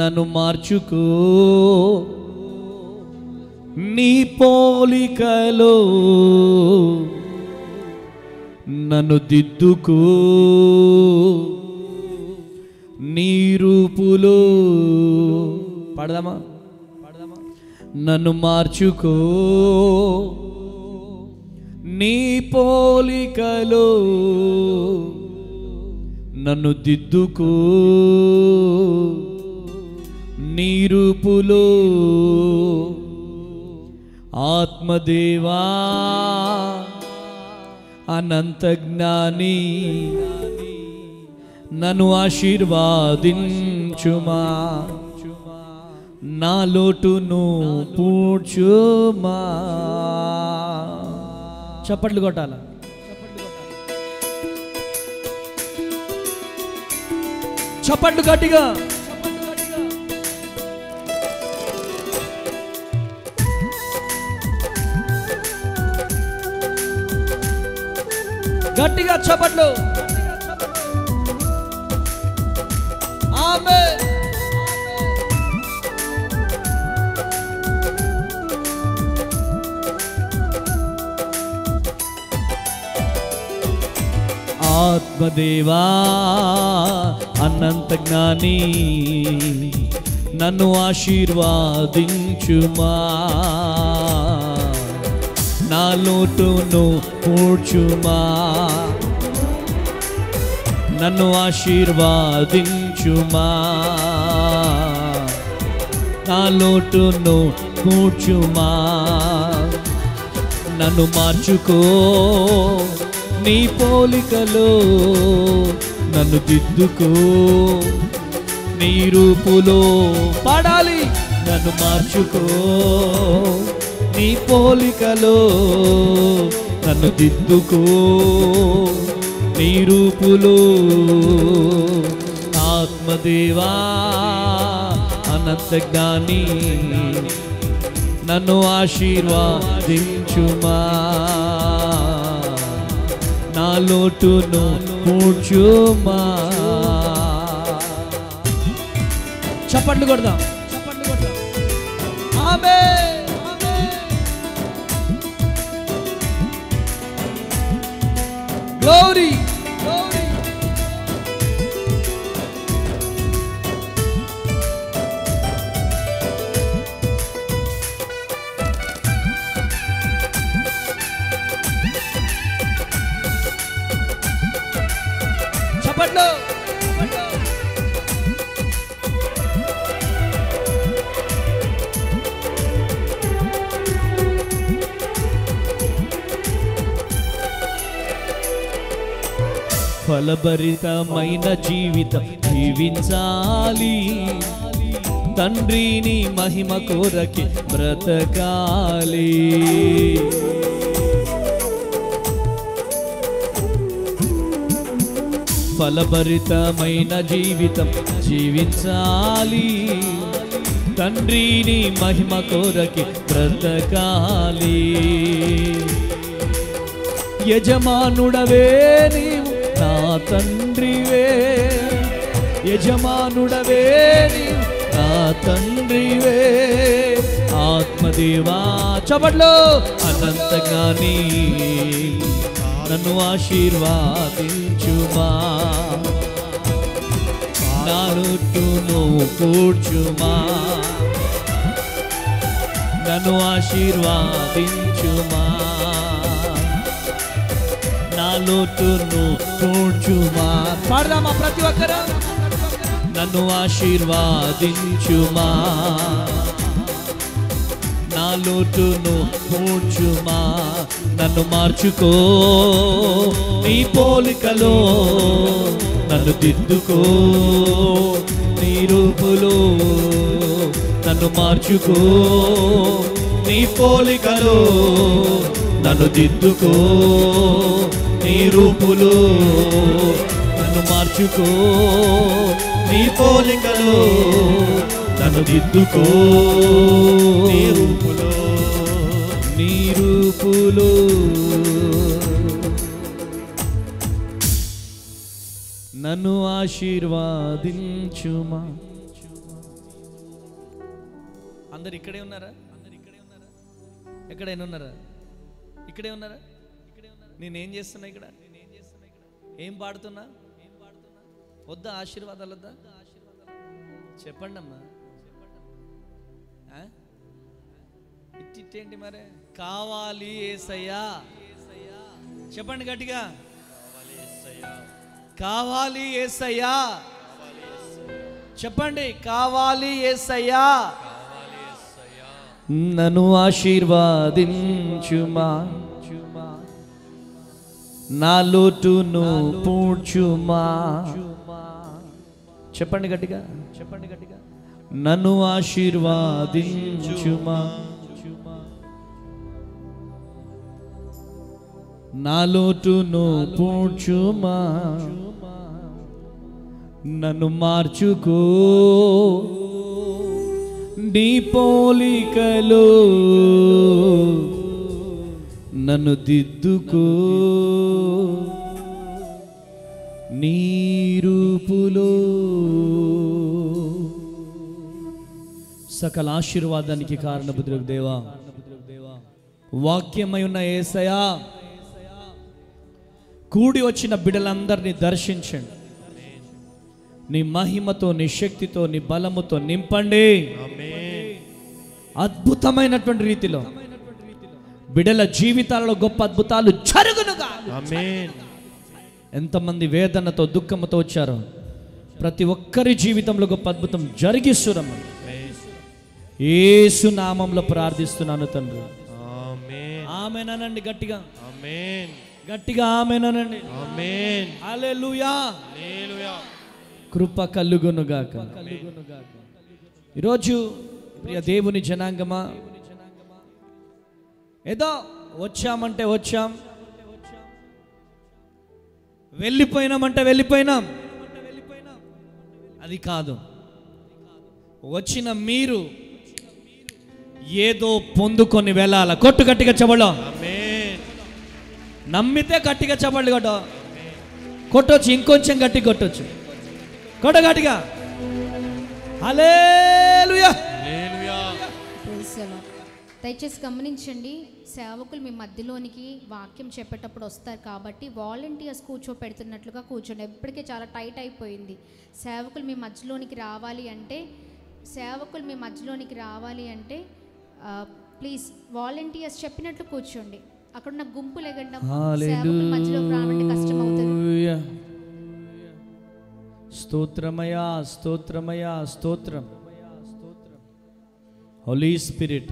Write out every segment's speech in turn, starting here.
నన్ను మార్చుకో నీ పోలికలో, నన్ను దిద్దుకో నీ రూపులో. పాడదామా? నన్ను మార్చుకో నీ పోలికలో, నన్ను దిద్దుకో నీ రూపులో. ఆత్మదేవా అనంత జ్ఞాని, నన్ను ఆశీర్వాదించుమా, నా లోటును పూడ్చుమా. చప్పట్లు కొట్టాల. చప్పట్లు గట్టిగా. గట్టిగా చప్పట్లు. ఆమేన్. ఆత్మదేవా అనంత జ్ఞాని, నన్ను ఆశీర్వాదించుమా, నా లోటును పూడ్చుమా, నన్ను ఆశీర్వాదించుమా, నా లోటును పూడ్చుమా. నన్ను మార్చుకో నీ పోలికలో, నన్ను దిద్దుకో నీ రూపులో. పాడాలి. నన్ను మార్చుకో నీ పోలికలో, నన్ను దిద్దుకో నీ రూపులో. ఆత్మదేవా అనంత జ్ఞాని, నన్ను ఆశీర్వాదించుమా, నా లోటును పూడ్చుమా. చప్పట్లు కొడదాం. ఆమేన్. గ్లోరీ. చప్పట్లు. ఫలభరితమైన జీవితం జీవించాలి, తండ్రిని మహిమ కోరకి బ్రతకాలి. ఫలభరితమైన జీవితం జీవించాలి, తండ్రిని మహిమ కోరకి బ్రతకాలి. యజమానుడవే నీవు నా తండ్రివే, యజమానుడవే నీవు నా తండ్రివే. ఆత్మదేవా చప్పట్లు. అనంత జ్ఞాని, నన్ను ఆశీర్వాదించుమా, నా లోటును పూడ్చుమా, నన్ను ఆశీర్వాదించుమా, నా లోటును పూడ్చుమా. పాడదామా ప్రతి ఒక్కరు? నన్ను ఆశీర్వాదించుమా, నా లోటును పూడ్చుమా. నన్ను మార్చుకో నీ పోలికలో, నన్ను దిద్దుకో నీ రూపులో. నన్ను మార్చుకో నీ పోలికలో, నన్ను దిద్దుకో నీ రూపులో. నన్ను మార్చుకో నీ పోలికలో, నన్ను దిద్దుకో నీ రూపులో, నీ రూపులో. నన్ను ఆశీర్వాదించుమా, అందరు ఇక్కడే ఉన్నారా? ఎక్కడైనా ఉన్నారా? ఇక్కడే ఉన్నారా? నేనేం చేస్తున్నా ఇక్కడ? ఏం పాడుతున్నా? వద్దా ఆశీర్వాదాలు? వద్దా? చెప్పండి అమ్మా. ఇట్టేంటి మరి? కావాలి యేసయ్యా. చెప్పండి గట్టిగా, కావాలి యేసయ్యా. చెప్పండి, కావాలి యేసయ్యా. నన్ను ఆశీర్వాదించుమా, నా లోటును పూడ్చుమా. చెప్పండి గట్టిగా, చెప్పండి గట్టిగా. నన్ను ఆశీర్వాదించుమా, నా లోటును పూడ్చుమా. నన్ను మార్చుకో నీ పోలికలో, నన్ను దిద్దుకో నీ రూపులో. సకల ఆశీర్వాదానికి కారణభూతులకు దేవా, వాక్యమై ఉన్న యేసయ్యా, కూడి వచ్చిన బిడ్డలందరినీ దర్శించండి. నీ మహిమతో, నీ శక్తితో, నీ బలముతో నింపండి. అద్భుతమైనటువంటి రీతిలో బిడ్డల జీవితాలలో గొప్ప అద్భుతాలు జరుగునుగా. ఎంతమంది వేదనతో, దుఃఖంతో వచ్చారో ప్రతి ఒక్కరి జీవితంలో గొప్ప అద్భుతం జరిగిస్తురమ్మ. యేసు నామంలో ప్రార్థిస్తున్నాను తండ్రి. ఆమేన్ అనండి గట్టిగా, గట్టిగా ఆమేన్ అనండి. హల్లెలూయా. కృప కలుగునుగాక. ఈరోజు ప్రియ దేవుని జనాంగమా, ఏదో వచ్చామంటే వచ్చాం, వెళ్ళిపోయినామంటే వెళ్ళిపోయినాం, అది కాదు. వచ్చిన మీరు ఏదో పొందుకొని వెళ్ళాల. కొట్టు గట్టిగా చెప్పడం. నమ్మితే గట్టిగా చెప్పండి. కొట్టొచ్చు, ఇంకొంచెం గట్టి కొట్టొచ్చు. కొట్ట గట్టిగా. హల్లెలూయా. దయచేసి గమనించండి, సేవకులు మీ మధ్యలోనికి వాక్యం చెప్పేటప్పుడు వస్తారు కాబట్టి వాలంటీర్స్ కూర్చోపెడుతున్నట్లుగా కూర్చోండి. ఎప్పటికే చాలా టైట్ అయిపోయింది. సేవకులు మీ మధ్యలోనికి రావాలి అంటే ప్లీజ్ వాలంటీర్స్ చెప్పినట్లు కూర్చోండి. అక్కడ ఉన్న గుంపు లెగండి. సేవకులు మధ్యలోకి రావాలంటే కష్టం అవుతుంది. స్తోత్రమయా, స్తోత్రమయా, స్తోత్రం. హోలీ స్పిరిట్,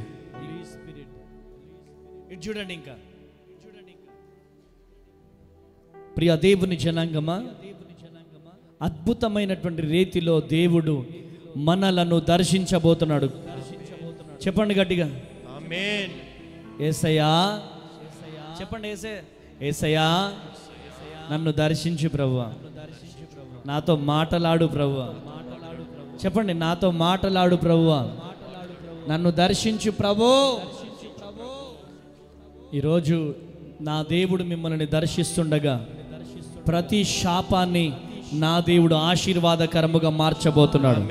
ఇటు చూడండి. ఇంకా ప్రియ దేవుని జనాంగమా, అద్భుతమైనటువంటి రీతిలో దేవుడు మనలను దర్శించబోతున్నాడు. చెప్పండి గట్టిగా, ఆమేన్. యేసయ్యా, చెప్పండి. యేసయ్యా, నన్ను దర్శించు ప్రభువా, నాతో మాటలాడు ప్రభువా. చెప్పండి, నాతో మాటలాడు ప్రభువా, నన్ను దర్శించు ప్రభు. ఈరోజు నా దేవుడు మిమ్మల్ని దర్శిస్తుండగా ప్రతి శాపాన్ని నా దేవుడు ఆశీర్వాదకరముగా మార్చబోతున్నాడు.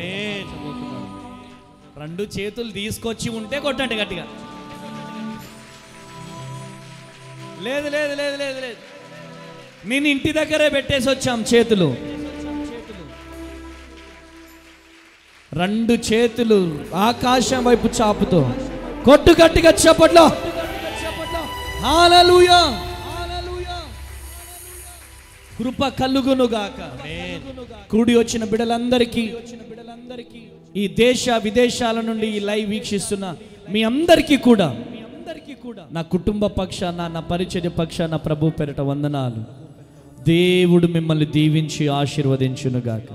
రెండు చేతులు తీసుకొచ్చి ఉంటే కొట్టండి గట్టిగా. లేదు లేదు లేదు లేదు లేదు, నేను ఇంటి దగ్గరే పెట్టేసి వచ్చాం చేతులు. రెండు చేతులు ఆకాశం వైపు చాపుతో కొట్టు గట్టిగా చప్పట్లో. హల్లెలూయా. కృప కలుగునుగాక. కూడి వచ్చిన బిడ్డలందరికీ, ఈ దేశ విదేశాల నుండి ఈ లైవ్ వీక్షిస్తున్న మీ అందరికీ కూడా నా కుటుంబ పక్షాన, నా పరిచర్య పక్షాన ప్రభు పేరిట వందనాలు. దేవుడు మిమ్మల్ని దీవించి ఆశీర్వదించునుగాక.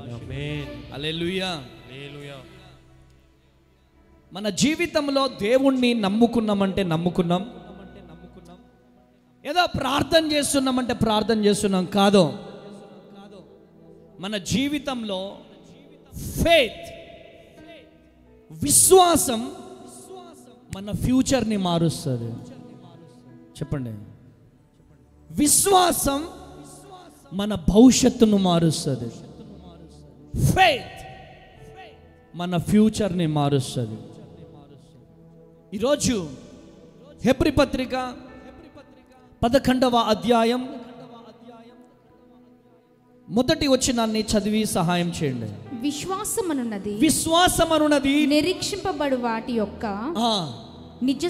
హల్లెలూయా. మన జీవితంలో దేవుణ్ణి నమ్ముకున్నామంటే నమ్ముకున్నాం, ఏదో ప్రార్థన చేస్తున్నామంటే ప్రార్థన చేస్తున్నాం కాదు. మన జీవితంలో ఫెయిత్, విశ్వాసం మన ఫ్యూచర్ని మారుస్తుంది. చెప్పండి, విశ్వాసం మన భవిష్యత్తును మారుస్తుంది. ఫెయిత్ మన ఫ్యూచర్ని మారుస్తుంది. ఈరోజు హెబ్రీ పత్రిక 11వ అధ్యాయం మొదటి వచనాన్ని చదివి సహాయం చేయండి. విశ్వాసమనున్నది నిరీక్షింపబడు వాటి యొక్క నిజ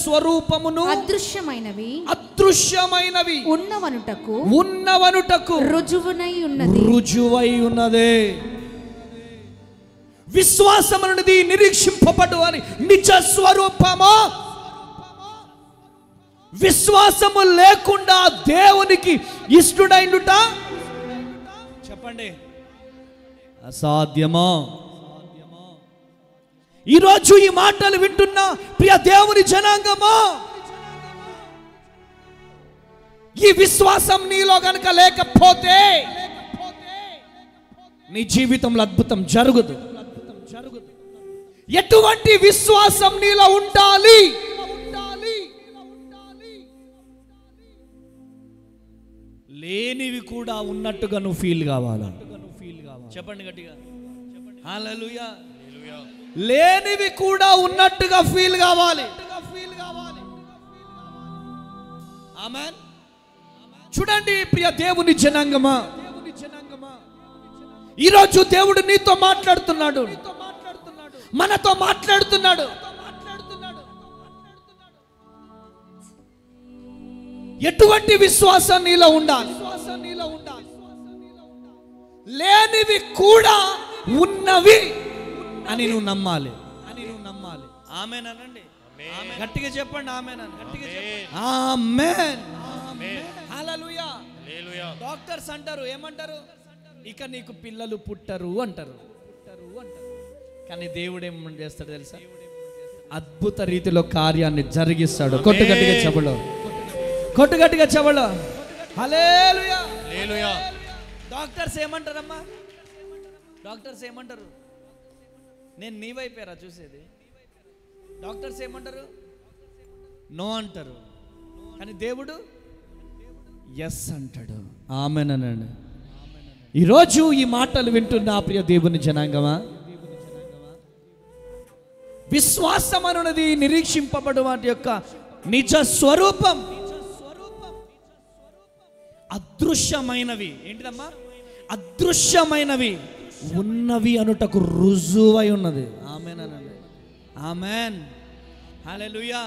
స్వరూపమును అదృశ్యమైనవి ఉన్నవనుటకు రుజువై ఉన్నదే. విశ్వాసమనున్నది నిరీక్షింపబడు అని నిజ స్వరూపము. విశ్వాసము లేకుండా దేవునికి ఇష్టడైనట చెప్పండి అసాధ్యమా? ఈరోజు ఈ మాటలు వింటున్న ప్రియ దేవుని జనాంగమా, ఈ విశ్వాసం నీలో గనుక లేకపోతే నీ జీవితంలో అద్భుతం జరగదు. ఎటువంటి విశ్వాసం నీలో ఉండాలి? లేనివి కూడా ఉన్నట్టుగా నువ్వు ఫీల్ కావాలా? చెప్పండి గట్టిగా హల్లెలూయా. లేనివి కూడా ఉన్నట్టుగా ఫీల్ కావాలి. ఆమేన్. చూడండి ప్రియ దేవుని జనాంగమా, ఈరోజు దేవుడు నీతో మాట్లాడుతున్నాడు, మనతో మాట్లాడుతున్నాడు. ఎటువంటి విశ్వాసం నీలో ఉండాలి? లేనివి కూడా ఉన్నవి అని నువ్వు నమ్మాలి. ఆమేన్ అనండి, గట్టిగా చెప్పండి ఆమేన్ అని. ఆమేన్. హల్లెలూయా. డాక్టర్స్ అంటారు, ఏమంటారు? ఇక నీకు పిల్లలు పుట్టరు అంటారు. కానీ దేవుడు ఏం చేస్తాడు తెలుసా? అద్భుత రీతిలో కార్యాన్ని జరిగిస్తాడు. కొట్టుగట్టిగా చెప్పడు, కొట్టుగట్టిగా చెప్పడు. హల్లెలూయా. డాక్టర్స్ ఏమంటారమ్మా? డాక్టర్స్ ఏమంటారు? నేను నీ వైపేరా చూసేది. డాక్టర్స్ ఏమంటారు? నో అంటారు. కానీ దేవుడు ఎస్ అంటాడు. ఆమేన్ అనండి. ఈరోజు ఈ మాటలు వింటున్న ప్రియ దేవుని జనాంగమా, విశ్వాసం అనున్నది నిరీక్షింపబడు వాటి యొక్క నిజ స్వరూపం, అదృశ్యమైనవి. ఏంటిదమ్మా? అదృశ్యమైనవి ఉన్నవి అనుటకు రుజువై ఉన్నది. ఆమేన్ అనండి. ఆమేన్. హల్లెలూయా.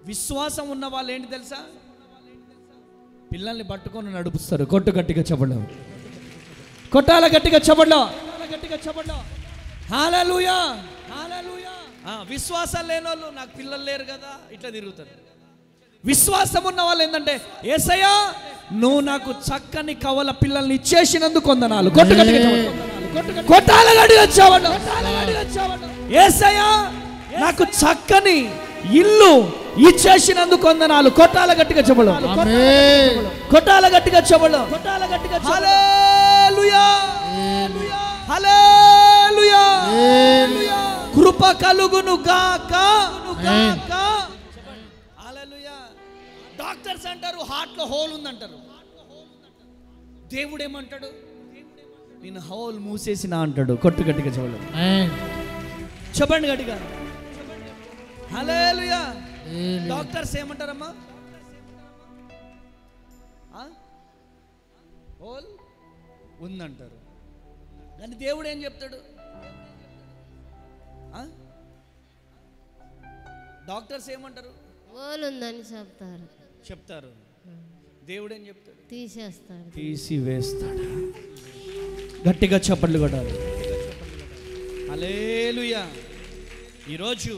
విశ్వాసం ఉన్న వాళ్ళు ఏంటి తెలుసా? పిల్లల్ని పట్టుకొని నడుపుస్తారు. కొట్టు గట్టిగా చెప్పడం, కొట్టాల గట్టిగా చెప్పడం. హల్లెలూయా. విశ్వాసం లేని వాళ్ళు నాకు పిల్లలు లేరు కదా ఇట్లా తిరుగుతారు. విశ్వాసం ఉన్న వాళ్ళు ఏంటంటే, యేసయ్యా నువ్వు నాకు చక్కని కవల పిల్లల్ని ఇచ్చేసినందుకు వందనాలు. కొట్టు గట్టిగా చెప్పడం, కొట్టాల గట్టిగా చెప్పడం. యేసయ్యా నాకు చక్కని ఇల్లు ఇచ్చేసినందుకు వందనాలు. కొట్టాల గట్టిగా చెప్పడం, కొట్టాల గట్టిగా చెప్పడం. హల్లెలూయా. హల్లెలూయా. కృప కలుగును గాక. హల్లెలూయా. డాక్టర్స్ అంటారు హార్ట్ లో హోల్ ఉందంటారు. దేవుడు ఏమంటాడు? నేను హోల్ మూసేసిన అంటాడు. కొట్టు గట్టిగా చెప్పడం, చెప్పండి గట్టిగా. హల్లెలూయా. డాక్టర్స్ ఏమంటారమ్మా? హోల్ ఉందంటారు. కానీ దేవుడు ఏం చెప్తాడు? డాక్టర్స్ ఏమంటారు? హోల్ ఉందని చెప్తారు. దేవుడు ఏం చెప్తాడు? తీసేస్తాడు, తీసివేస్తాడు. గట్టిగా చప్పట్లు కొట్టాలి. హల్లెలూయా. ఈరోజు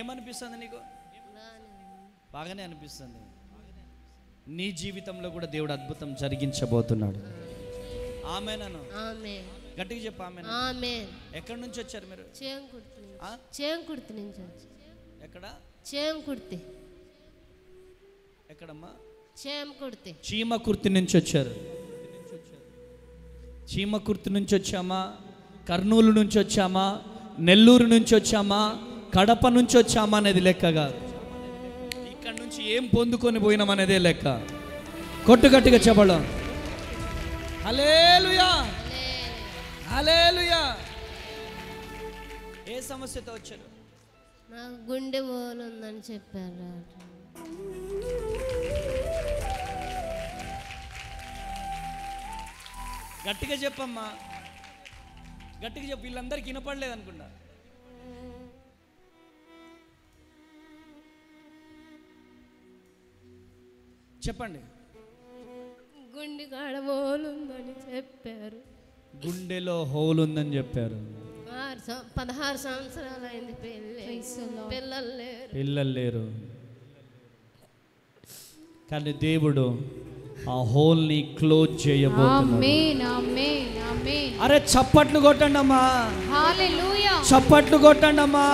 ఏమనిపిస్తుంది నీకు? బాగానే అనిపిస్తుంది. నీ జీవితంలో కూడా దేవుడు అద్భుతం జరిగించబోతున్నాడు. ఆమేన్ అను. గట్టిగా చెప్పు ఆమేన్. ఎక్కడి నుంచి వచ్చారు మీరు? చేంకుర్తి నుంచి. ఎక్కడ? చేంకుర్తి. ఎక్కడమ్మా? చేంకుర్తి. చీమకుర్తి నుంచి వచ్చారు. చీమకుర్తి నుంచి వచ్చామా? కర్నూలు నుంచి వచ్చామా? నెల్లూరు నుంచి వచ్చామా? కడప నుంచి వచ్చామా అనేది లెక్క కాదు. ఇక్కడ నుంచి ఏం పొందుకొని పోయినాం అనేదే లెక్క. కొట్టుగట్టిగా చెప్పడం. హల్లెలూయా. హల్లెలూయా. ఏ సమస్యతో వచ్చారు? నాకు గుండె పోలుందని చెప్పారు. గట్టిగా చెప్పమ్మా, గట్టిగా చెప్పు. వీళ్ళందరికీ వినపడలేదు అనుకుంటా. చెప్పండి. గుండె కాడ పోలుందని చెప్పారు. గుండెలో హోల్ ఉందని చెప్పారు. 16 సంవత్సరాలు అయింది పెళ్ళి. పిల్లలు లేరు. కానీ దేవుడు ఆ హోల్ ని క్లోజ్ చేయబోతున్నాడు. అరే చప్పట్లు కొట్టండి అమ్మా, చప్పట్లు కొట్టండి అమ్మా,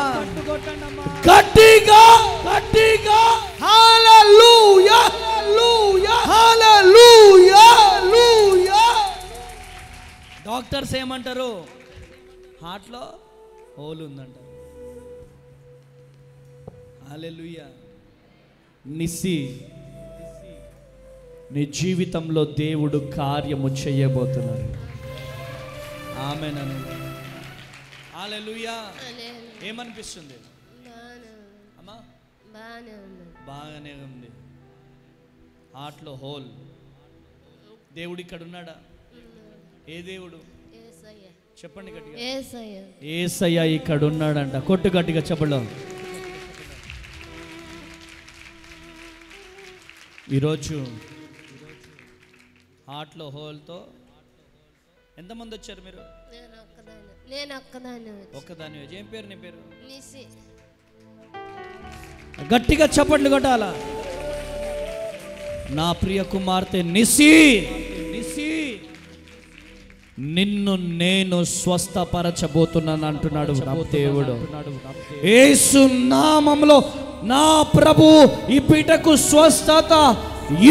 గట్టిగా గట్టిగా. హల్లెలూయా హల్లెలూయా హల్లెలూయా. డాక్టర్స్ ఏమంటారు? హార్ట్లో హోల్ ఉందంట. హల్లెలూయా. నిస్సి, నీ జీవితంలో దేవుడు కార్యము చేయబోతున్నాడు. ఆమేనండి. హల్లెలూయా. ఏమనిపిస్తుంది అమ్మా? బాగానే ఉంది. హార్ట్లో హోల్. దేవుడు ఇక్కడ ఉన్నాడా? ఏ దేవుడు? చెప్పండి గట్టిగా. యేసయ్య ఇక్కడ ఉన్నాడంట. కొట్టు గట్టిగా చెప్పడం. ఈరోజు హార్ట్లో హోల్తో ఎంతమంది వచ్చారు మీరు? నేను ఒక్కదాన్ని. ఒక్కదాన్ని. ఏం పేరు నీ పేరు? నిసి. గట్టిగా చప్పట్లు కొట్టాలా. నా ప్రియ కుమార్తె నిసి, నిసి, నిన్ను నేను స్వస్థపరచబోతున్నాను అంటున్నాడు దేవుడు. యేసు నామములో నా ప్రభు ఈ బిడ్డకు స్వస్థత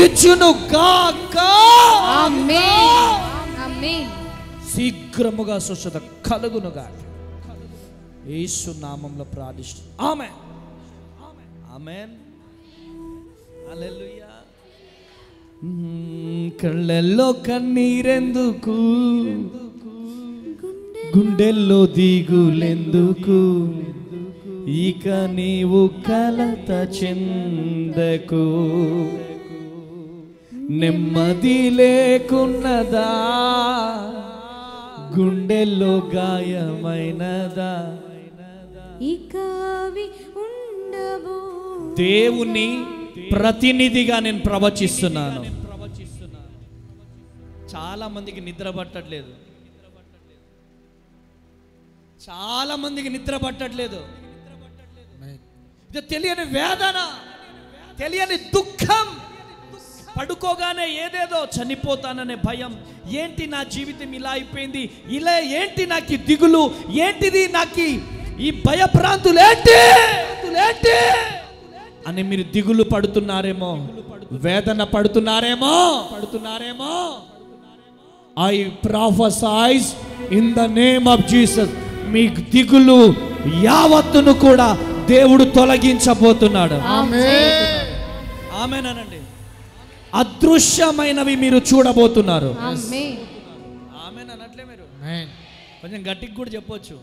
ఇచ్చును గాక. ఆమేన్ ఆమేన్. శీఘ్రముగా స్వస్థత కలుగును గాక. యేసు నామములో ప్రార్థిస్తున్నాను. ఆమేన్ ఆమేన్. హల్లెలూయా. కళ్ళల్లో కన్నీరెందుకు, గుండెల్లో దిగులెందుకు, ఇక నీవు కలత చెందకు. నెమ్మది లేకున్నదా, గుండెల్లో గాయమైనదా, ఇక అవి ఉండవు. దేవుని ప్రతినిధిగా నేను ప్రవచిస్తున్నాను. చాలా మందికి నిద్ర పట్టట్లేదు, చాలా మందికి నిద్ర పట్టట్లేదు. తెలియని వేదన, తెలియని దుఃఖం, పడుకోగానే ఏదేదో చనిపోతాననే భయం. ఏంటి నా జీవితం ఇలా అయిపోయింది, ఇలా ఏంటి నాకు దిగులు, ఏంటిది నాకు ఈ భయభ్రాంతులు ఏంటి అని మీరు దిగులు పడుతున్నారేమో, వేదన పడుతున్నారేమో. I prophesy in the name of Jesus, మీ దిగులు యావత్తును కూడా దేవుడు తొలగించబోతున్నాడు. ఆమేనండి. అదృశ్యమైనవి మీరు చూడబోతున్నారు. ఆమేన్ అనట్లే మీరు? కొంచెం గట్టిగా కూడా చెప్పొచ్చు.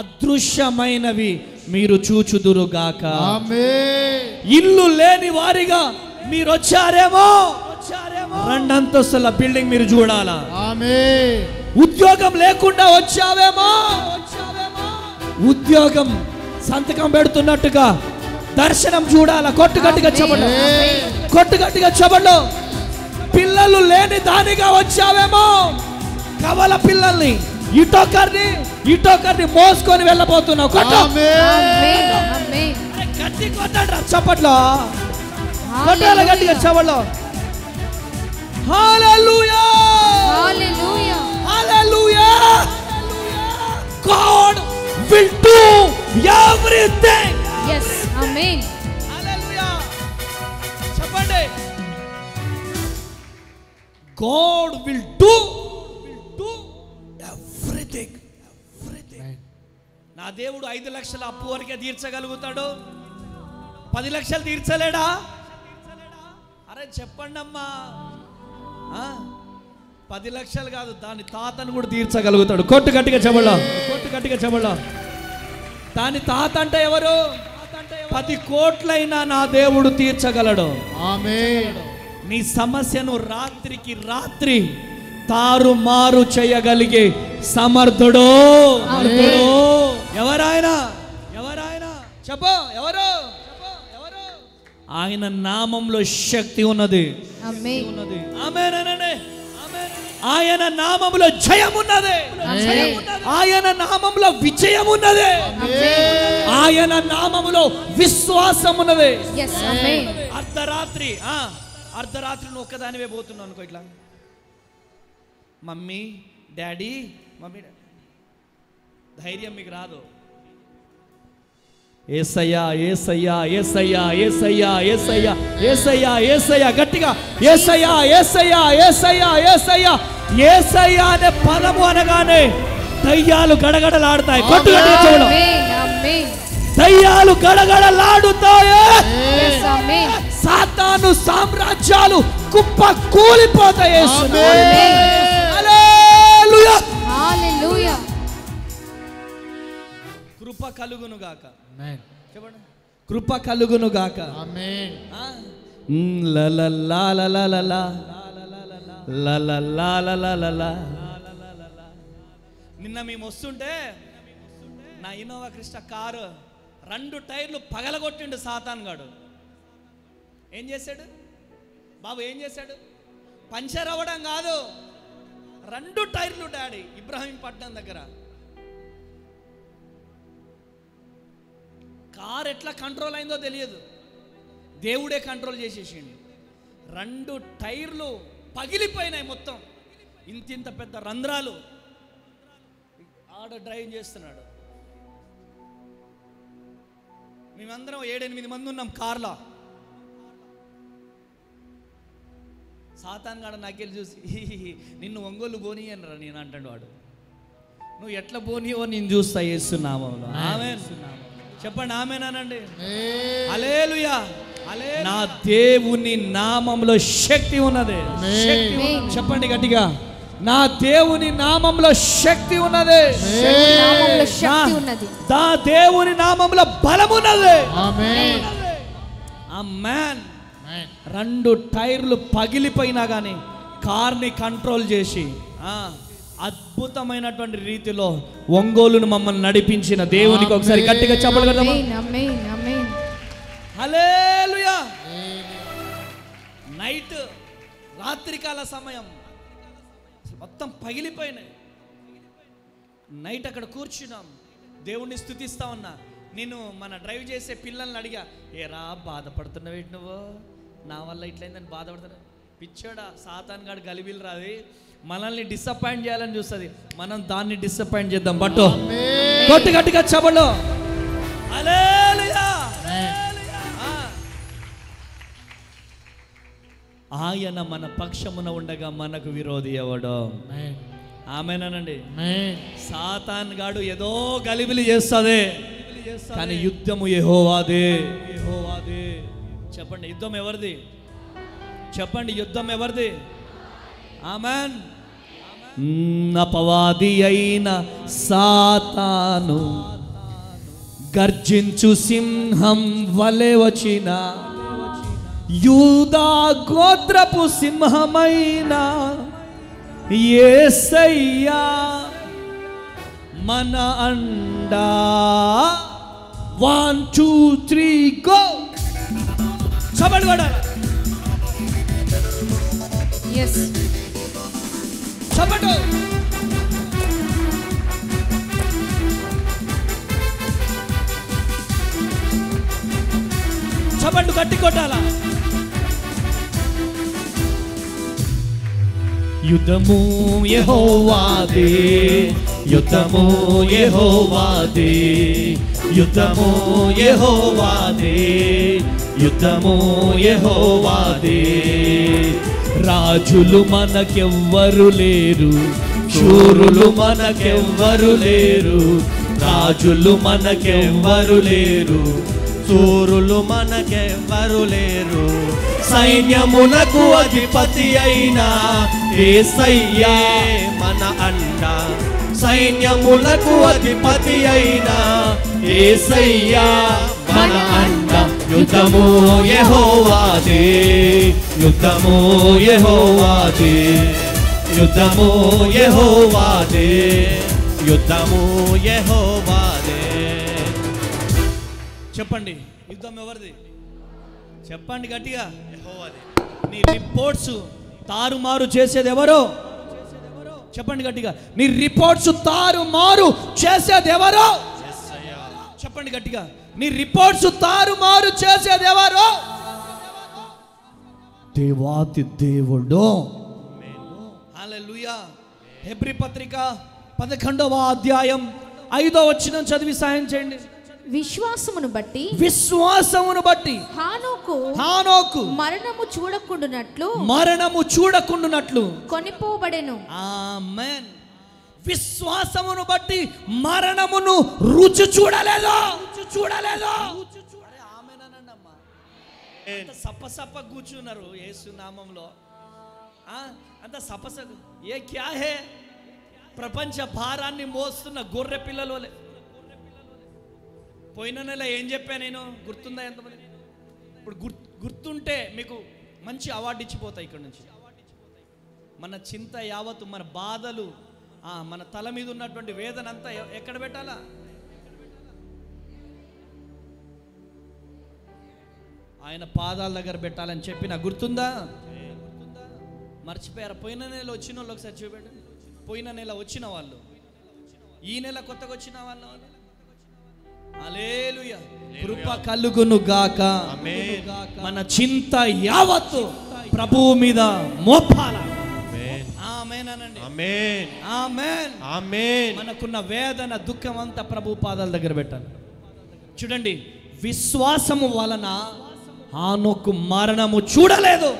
అదృశ్యమైనవి మీరు చూచుదురుగాక. ఇల్లు లేని వారిగా మీరు వచ్చారేమో, రెండంతస్తుల బిల్డింగ్ మీరు చూడాలా. ఉద్యోగం లేకుండా వచ్చావేమో, ఉద్యోగం సంతకం పెడుతున్నట్టుగా దర్శనం చూడాలా. కొట్టుగట్టిగా చెప్పండి, కొట్టుగట్టిగా చెప్పండి. పిల్లలు లేని దానిగా వచ్చావేమో, కవల పిల్లల్ని ఇటొకరిని మోసుకొని వెళ్ళబోతున్నావు. గట్టి కొట్టండి చప్పట్లో, కొట్టాల గట్టిగా చప్పట్లో. హల్లెలూయా హల్లెలూయా హల్లెలూయా. God will do everything. yes amen. హల్లెలూయా. చెప్పండి. God will do everything. నా దేవుడు 5 లక్షల అప్పు వరకే తీర్చగలుగుతాడు, 10 లక్షలు తీర్చలేడా? అరే చెప్పండి అమ్మా. 10 లక్షలు కాదు, దాని తాతను కూడా తీర్చగలుగుతాడు. కొట్టు గట్టిగా చెప్పడా, కొట్టు గట్టిగా చెప్పడా. దాని తాత అంటే ఎవరు? 10 కోట్లైనా నా దేవుడు తీర్చగలడు. ఆమేన్. నీ సమస్యను రాత్రికి రాత్రి తారుమారు చేయగలిగే సమర్థుడు. ఎవరాయన? చెప్పు ఎవరు? ఆయన నామంలో శక్తి ఉన్నది. ఆయన నామంలో జయం ఉన్నది. ఆయన నామంలో విజయం ఉన్నది. ఆయన నామంలో విశ్వాసం ఉన్నది. అర్ధరాత్రి నువ్వు ఒక్కదానివే పోతున్నావు అనుకో, ఇట్లా మమ్మీ డాడీ ధైర్యం మీకు రాదు. ఏసయ్యా ఏసయ్యా ఏసయ్యా ఏసయ్యా ఏసయ్యా ఏసయ్యా ఏసయ్యా గట్టిగా ఏసయ్యా ఏసయ్యా ఏసయ్యా ఏసయ్యా ఏసయ్యా అనే పదము అనగానే దయ్యాలు గడగడలాడుతాయి. దయ్యాలు గడగడలాడుతాయి. సాతాను సామ్రాజ్యాలు కుప్ప కూలిపోతాయి. కృప కలుగును గాక. చెప్పండి, కృప కలుగును గాక. నిన్న మేము వస్తుంటే నా ఇన్నోవా క్రిస్టా కారు 2 టైర్లు పగలగొట్టిండు సాతాన్ గాడు. ఏం చేశాడు బాబు? ఏం చేశాడు? పంచర్ అవ్వడం కాదు, 2 టైర్లు డాడీ ఇబ్రాహీంపట్నం దగ్గర. కార్ ఎట్లా కంట్రోల్ అయిందో తెలియదు, దేవుడే కంట్రోల్ చేసేసిండు. 2 టైర్లు పగిలిపోయినాయి మొత్తం, ఇంత పెద్ద రంధ్రాలు. ఆడ డ్రైవ్ చేస్తున్నాడు. మేమందరం 7-8 మంది ఉన్నాం కార్లో. సాతాన్ గాడు నాకెళ్ళి చూసి నిన్ను ఒంగోలు పోనీ అనరా నేను అంటాడు వాడు. నువ్వు ఎట్లా పోనీవో నేను చూస్తా యేసునామములో. ఆమేన్ చెప్పండి, ఆమేన్ అనండి. హల్లెలూయా. నా దేవుని నామంలో శక్తి ఉన్నది. చెప్పండి గట్టిగా, నా దేవుని నామంలో శక్తి ఉన్నది. నా దేవుని నామంలో బలం ఉన్నది. ఆమేన్. 2 టైర్లు పగిలిపోయినా కానీ కార్ని కంట్రోల్ చేసి అద్భుతమైనటువంటి రీతిలో ఒంగోలును మమ్మల్ని నడిపించిన దేవునికి ఒకసారి గట్టిగా చెప్పలు కడదామా? హల్లెలూయా. నైట్ రాత్రికాల సమయం మొత్తం పగిలిపోయినాయి. నైట్ అక్కడ కూర్చున్నాం, దేవుణ్ణి స్తుతిస్తా ఉన్నా. నేను మన డ్రైవ్ చేసే పిల్లల్ని అడిగా, ఏరా బాధపడుతున్నావు ఏంటి నువ్వు? నా వల్ల ఇట్లయిందని బాధపడుతున్నా. పిచ్చోడా, సాతాన్ గాడు గలిబిల్ రాది, మనల్ని డిసప్పాయింట్ చేయాలని చూస్తుంది. మనం దాన్ని డిసప్పాయింట్ చేద్దాం. బట్టు కొట్టు గట్టిగా చెప్పలు. హల్లెలూయా. ఆయన మన పక్షమున ఉండగా మనకు విరోధి ఎవడో? ఆమేనండి. సాతాన్ గాడు ఏదో గలిబిలి చేస్తుంది, కానీ యుద్ధము యెహోవాదే. చెప్పండి, యుద్ధం ఎవరిది? చెప్పండి, యుద్ధం ఎవరిది? ఆమేన్. అపవాది అయిన సాతాను గర్జించు సింహం వలె వచ్చిన యూదా గోత్రపు సింహమైన యేసయ్యా మన అండా. 1 2 3 గో. చప్పట్లు కొట్టాలి. చప్పట్లు. చప్పట్లు గట్టి కొట్టాలా. యుద్ధము యెహోవాదే, యుద్ధము యెహోవాదే, యుద్ధము యెహోవాదే, యుద్ధము యెహోవాదే. రాజులు మనకెవ్వరు లేరు, శూరులు మనకెవ్వరు లేరు. రాజులు మనకెవ్వరు లేరు, శూరులు మనకెవ్వరు లేరు. సైన్యములకు అధిపతి అయిన యేసయ్యే మన అండ. సైన్యములకు అధిపతి అయిన యేసయ్యా మన అండ. యుద్ధము యెహోవాదే, యుద్ధము యెహోవాదే, యుద్ధము యెహోవాదే, యుద్ధము యెహోవాదే. చెప్పండి, యుద్ధం ఎవరిది? చెప్పండి గట్టిగా. యెహోవాదే. నీ రిపోర్ట్స్ తారుమారు చేసేది ఎవరో? చెప్పండి గట్టిగా. నీ రిపోర్ట్స్ తారుమారు చేసేది ఎవరో? చెప్పండి గట్టిగా. నీ రిపోర్ట్స్ తారుమారు చేసేది ఎవరో? దేవాతి దేవుడు. హల్లెలూయా. హెబ్రీ పత్రిక 11వ అధ్యాయం 5వ వచనం చదివి సాయం చేయండి. విశ్వాసమును బట్టి హానోకు మరణము చూడకుండునట్లు కొనిపోబడెను. ఆమేన్. విశ్వాసమును బట్టి మరణమును రుచి చూడలేదు. ఆమేన్ అనండి అమ్మా. అంత సప్ప కూర్చున్నారు యేసు నామంలో. అంత సపస ఏ క్యా హే? ప్రపంచ భారాన్ని మోస్తున్న గొర్రె పిల్లలు. పోయిన నెల ఏం చెప్పా నేను? గుర్తుందా ఎంతమంది? ఇప్పుడు గుర్తుంటే మీకు మంచి అవార్డు ఇచ్చిపోతాయి ఇక్కడ నుంచి. మన చింత యావత్తు, మన బాధలు, మన తల మీద ఉన్నటువంటి వేదన అంతా ఎక్కడ పెట్టాలా? ఆయన పాదాల దగ్గర పెట్టాలని చెప్పి నాకు గుర్తుందా? మర్చిపోయారా? పోయిన నెల వచ్చిన వాళ్ళు ఒకసారి చూపెట్టండి. పోయిన నెల వచ్చిన వాళ్ళు, ఈ నెల కొత్తగా వచ్చిన వాళ్ళు. హల్లెలూయా. కృప కలుగును గాక. మన చింత యావత్తు ప్రభువు మీద మోపాల. ఆమేన్ అనండి. ఆమేన్, ఆమేన్, ఆమేన్. మనకున్న వేదన, దుఃఖం అంతా ప్రభు పాదాల దగ్గర పెట్టాలి. చూడండి, విశ్వాసము వలన హానోకు మరణము చూడలేదు.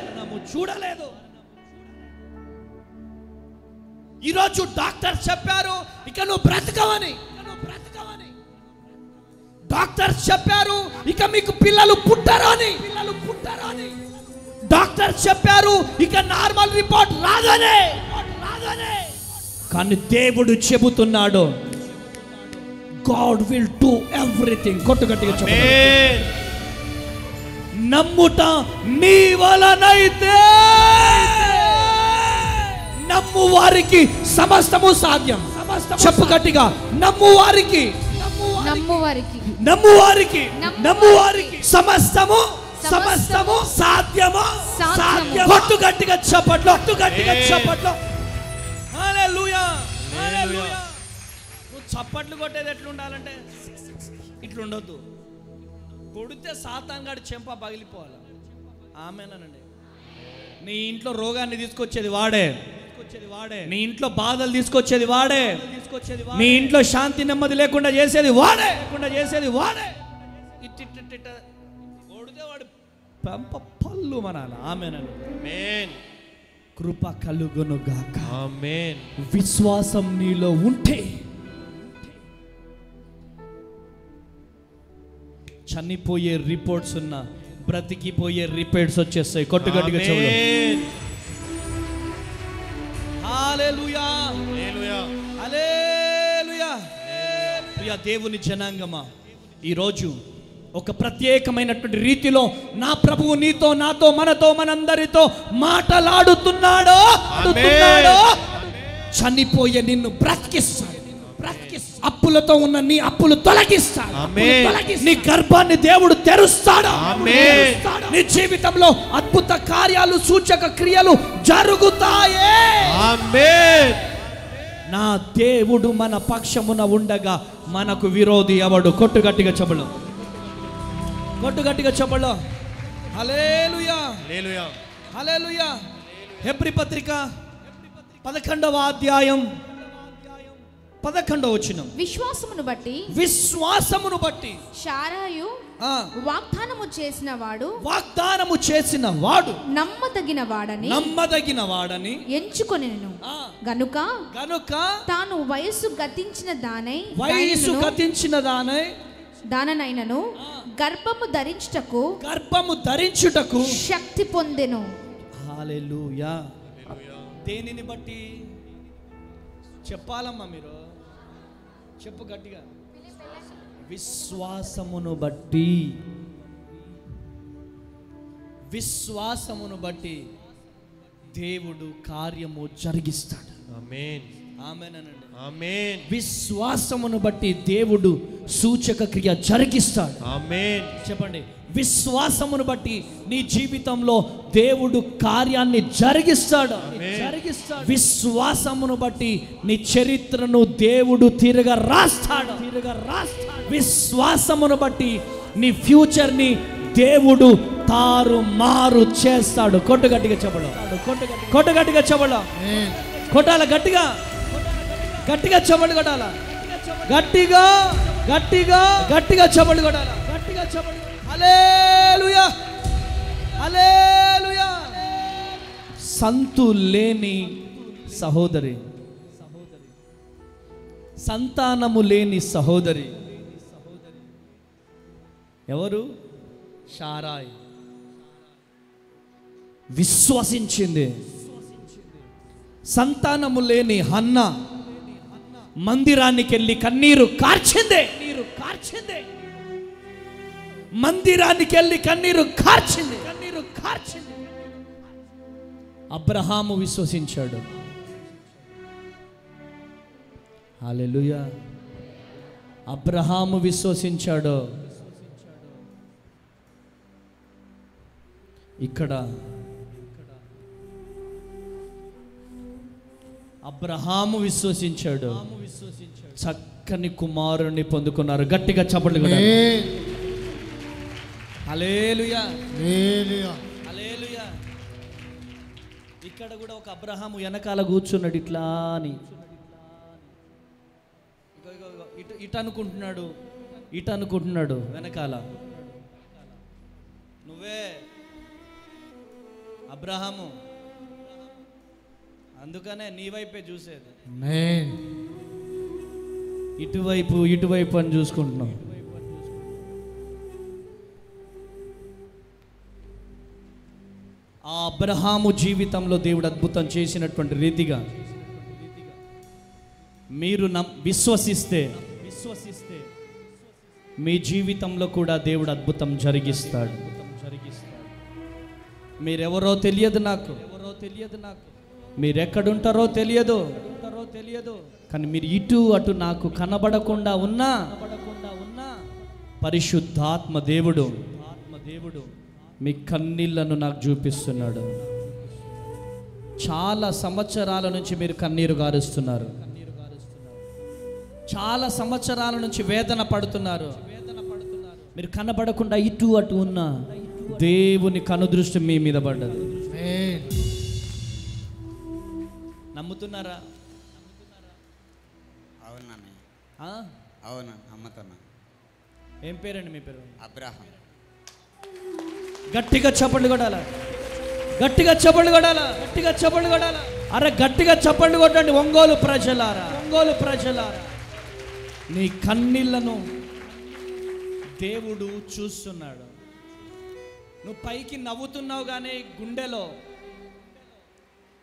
ఈరోజు డాక్టర్ చెప్పారు ఇక నువ్వు బ్రతకవని. డాక్టర్స్ చెప్పారు ఇక మీకు పిల్లలు పుట్టరు అని. డాక్టర్స్ చెప్పారు ఇక నార్మల్ రిపోర్ట్ రాదనే. కానీ దేవుడు చెబుతున్నాడు, గాడ్ విల్ డూ ఎవ్రీథింగ్. కొట్టుగట్టిగా చెప్పండి. నమ్ముట నీ వలనైతే నమ్ము వారికి సమస్తము సాధ్యం. చెప్పు గట్టిగా. నమ్ము వారికి సమస్తము సాధ్యము. కొట్టు గట్టిగా చెప్పట్లు. హల్లెలూయా. నువ్వు చప్పట్లు కొట్టేది ఎట్లుండాలంటే ఇట్లుండొద్దు. కొడితే సాతాన్గాడి చెంప పగిలిపోవాలి. ఆమేనండి. నీ ఇంట్లో రోగాన్ని తీసుకొచ్చేది వాడే. నీ ఇంట్లో బాధలు తీసుకొచ్చేది వాడే. నీ ఇంట్లో శాంతి నెమ్మది లేకుండా చేసేది వాడే. కొడితే వాడు పెంప పళ్ళు మనాలి. ఆమేన్. కృప కలుగును గాక. ఆమేన్. విశ్వాసం నీలో ఉంటే చనిపోయే రిపోర్ట్స్ ఉన్న బ్రతికిపోయే రిపోర్ట్స్ వచ్చేస్తాయి. కొట్టుగట్టిగా చూడు. హల్లెలూయా. ప్రియ దేవుని జనాంగమా, ఈరోజు ఒక ప్రత్యేకమైనటువంటి రీతిలో నా ప్రభువు నీతో, నాతో, మనతో, మనందరితో మాటలాడుతున్నాడు. చనిపోయే నిన్ను బ్రతికిస్తాడు. అప్పులతో ఉన్న నీ అప్పులు తొలగిస్తాడు. నీ గర్భాన్ని దేవుడు తెరుస్తాడు. నీ జీవితంలో అద్భుత కార్యాలు, సూచక క్రియలు జరుగుతాయి. నా దేవుడు మన పక్షమున ఉండగా మనకు విరోధి ఎవడు? కొట్టుగట్టిగా చెప్పడు. హల్లెలూయా. హెబ్రీ పత్రిక 11వ అధ్యాయం 11వ వచనం. విశ్వాసమును బట్టి శారాయు వాగ్దానము చేసిన వాడు నమ్మదగిన వాడని ఎంచుకొనెను. గనుక తాను వయస్సు గతించిన దాననైనను గర్భము ధరించుటకు శక్తి పొందెను. హల్లెలూయా. దేనిని బట్టి చెప్పాలమ్మా మీరు? చెప్పు గట్టిగా. విశ్వాసమును బట్టి, విశ్వాసమును బట్టి దేవుడు కార్యము జరిగిస్తాడు. ఆమేన్. ఆమేనండి. ఆమేన్. విశ్వాసమును బట్టి దేవుడు సూచక క్రియ జరిగిస్తాడు. ఆమేన్. చెప్పండి, విశ్వాసమును బట్టి నీ జీవితంలో దేవుడు కార్యాన్ని జరిగిస్తాడు. విశ్వాసమును బట్టి నీ చరిత్రను దేవుడు తిరగ రాస్తాడు. విశ్వాసమును బట్టి నీ ఫ్యూచర్ ని దేవుడు తారు మారు చేస్తాడు. కొట్టగట్టిగా చెప్పడం, కొట్టగట్టిగా చెప్పడం, కొట్టాల గట్టిగా, గట్టిగా చెప్పండి, కొట్టాల గట్టిగా, గట్టిగా, గట్టిగా చెప్పండి, కొట్టాల గట్టిగా చెప్పండి. హల్లెలూయా, హల్లెలూయా. సంతు లేని సహోదరి, సంతానము లేని సహోదరి ఎవరు? శారాయ్ విశ్వసించింది. సంతానము లేని హన్న మందిరానికి వెళ్ళి కన్నీరు కార్చిందే, మందిరానికి వెళ్ళి కన్నీరు కార్చింది. అబ్రహాము విశ్వసించాడు. హల్లెలూయా. అబ్రహాము విశ్వసించాడు. ఇక్కడ అబ్రహాము విశ్వసించాడు, చక్కని కుమారుని పొందుకున్నారు. గట్టిగా చప్పట్లు కూడా. హల్లెలూయా, హల్లెలూయా. ఇక్కడ కూడా ఒక అబ్రహాము వెనకాల కూర్చున్నాడు ఇట్లా అని. ఇటు అనుకుంటున్నాడు, ఇటు అనుకుంటున్నాడు వెనకాల. నువ్వే అబ్రహాము, అందుకనే నీ వైపే చూసేది. ఇటువైపు ఇటువైపు అని చూసుకుంటున్నావు. ఆ అబ్రహాము జీవితంలో దేవుడు అద్భుతం చేసినటువంటి రీతిగా మీరు విశ్వసిస్తే మీ జీవితంలో కూడా దేవుడు అద్భుతం జరిగిస్తాడు. మీరెవరో తెలియదు నాకు, మీరెక్కడుంటారో తెలియదు, కానీ మీరు ఇటు అటు నాకు కనబడకుండా ఉన్నా పరిశుద్ధాత్మ దేవుడు మీ కన్నీళ్లను నాకు చూపిస్తున్నాడు. చాలా సంవత్సరాల నుంచి మీరు కన్నీరు గారుస్తున్నారు, చాలా సంవత్సరాల నుంచి వేదన పడుతున్నారు. మీరు కనబడకుండా ఇటు అటు ఉన్నా దేవుని కనుదృష్టి మీ మీద పడ్డది. నమ్ముతున్నారా? అవునా, నమ్ముతున్నా. ఏం పేరండి మీ పేరు? అబ్రహాం. గట్టిగా చప్పట్లు కొట్టాలా, గట్టిగా చప్పట్లు కొట్టాలా, గట్టిగా చప్పట్లు కొట్టాలా. అరే గట్టిగా చప్పట్లు కొట్టండి. ఒంగోలు ప్రజలారా, ఒంగోలు ప్రజలారా, నీ కన్నీళ్లను దేవుడు చూస్తున్నాడు. నువ్వు పైకి నవ్వుతున్నావు కానీ గుండెలో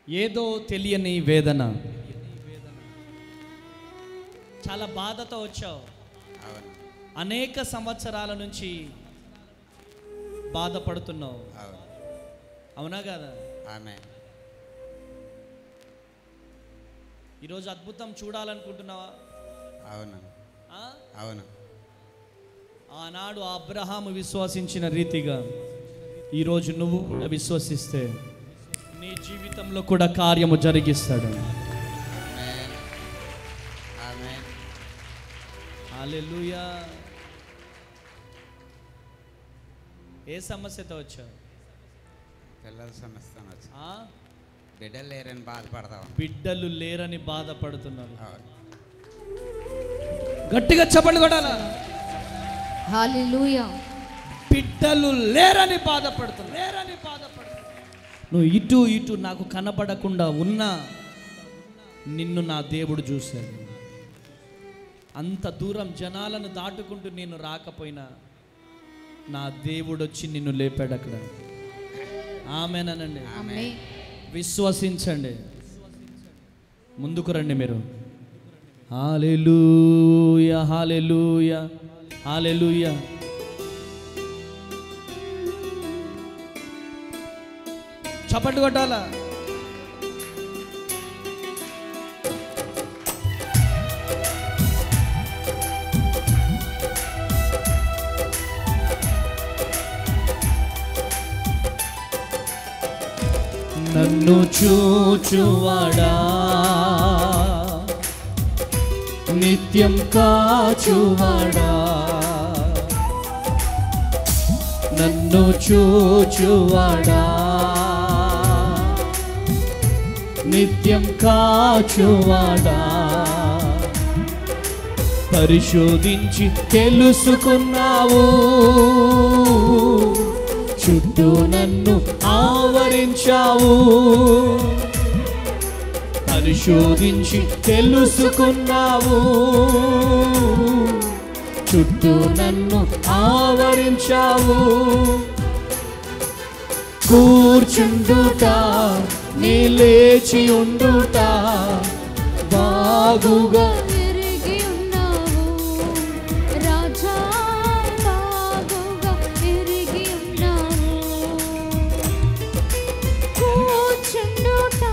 ఏదో తెలియని వేదన, చాలా బాధతో వచ్చావు. అనేక సంవత్సరాల నుంచి బాధపడుతున్నావు. అవునా కదా? ఈరోజు అద్భుతం చూడాలనుకుంటున్నావా? అవును, అవును. ఆనాడు అబ్రహాము విశ్వసించిన రీతిగా ఈరోజు నువ్వు విశ్వసిస్తే నీ జీవితంలో కూడా కార్యము జరిగిస్తాడు. హల్లెలూయా. ఏ సమస్యతో వచ్చావు? పిల్లల సమస్యతో వచ్చా. బిడ్డలు లేరని బాధపడతావు. బిడ్డలు లేరని బాధపడుతున్నారు. గట్టిగా చప్పట్లు కొట్టాలా. హల్లెలూయా. బిడ్డలు లేరని బాధపడుతున్నారు. నువ్వు ఇటు ఇటు నాకు కనబడకుండా ఉన్నా నిన్ను నా దేవుడు చూశాడు. అంత దూరం జనాలను దాటుకుంటూ నేను రాకపోయినా నా దేవుడు వచ్చి నిన్ను లేపాడు అక్కడ. ఆమేనండి. విశ్వసించండి. ముందుకు రండి మీరు. హల్లెలూయా హల్లెలూయా హల్లెలూయా. చప్పట్లు కొట్టాలా? నన్ను చూచువాడా, నిత్యం కాచువాడా, నన్ను చూచువాడా, నిత్యం కాచువాడా, పరిశోధించి తెలుసుకున్నావు, చుట్టూ నన్ను ఆవరించావు, పరిశోధించి తెలుసుకున్నావు, చుట్టూ నన్ను ఆవరించావు. కూర్చుండుట నీ లేచి ఉండుట బాగుగా ఎరిగి ఉన్నావు రాజా, బాగుగా ఎరిగి ఉన్నావు. కూర్చుండుట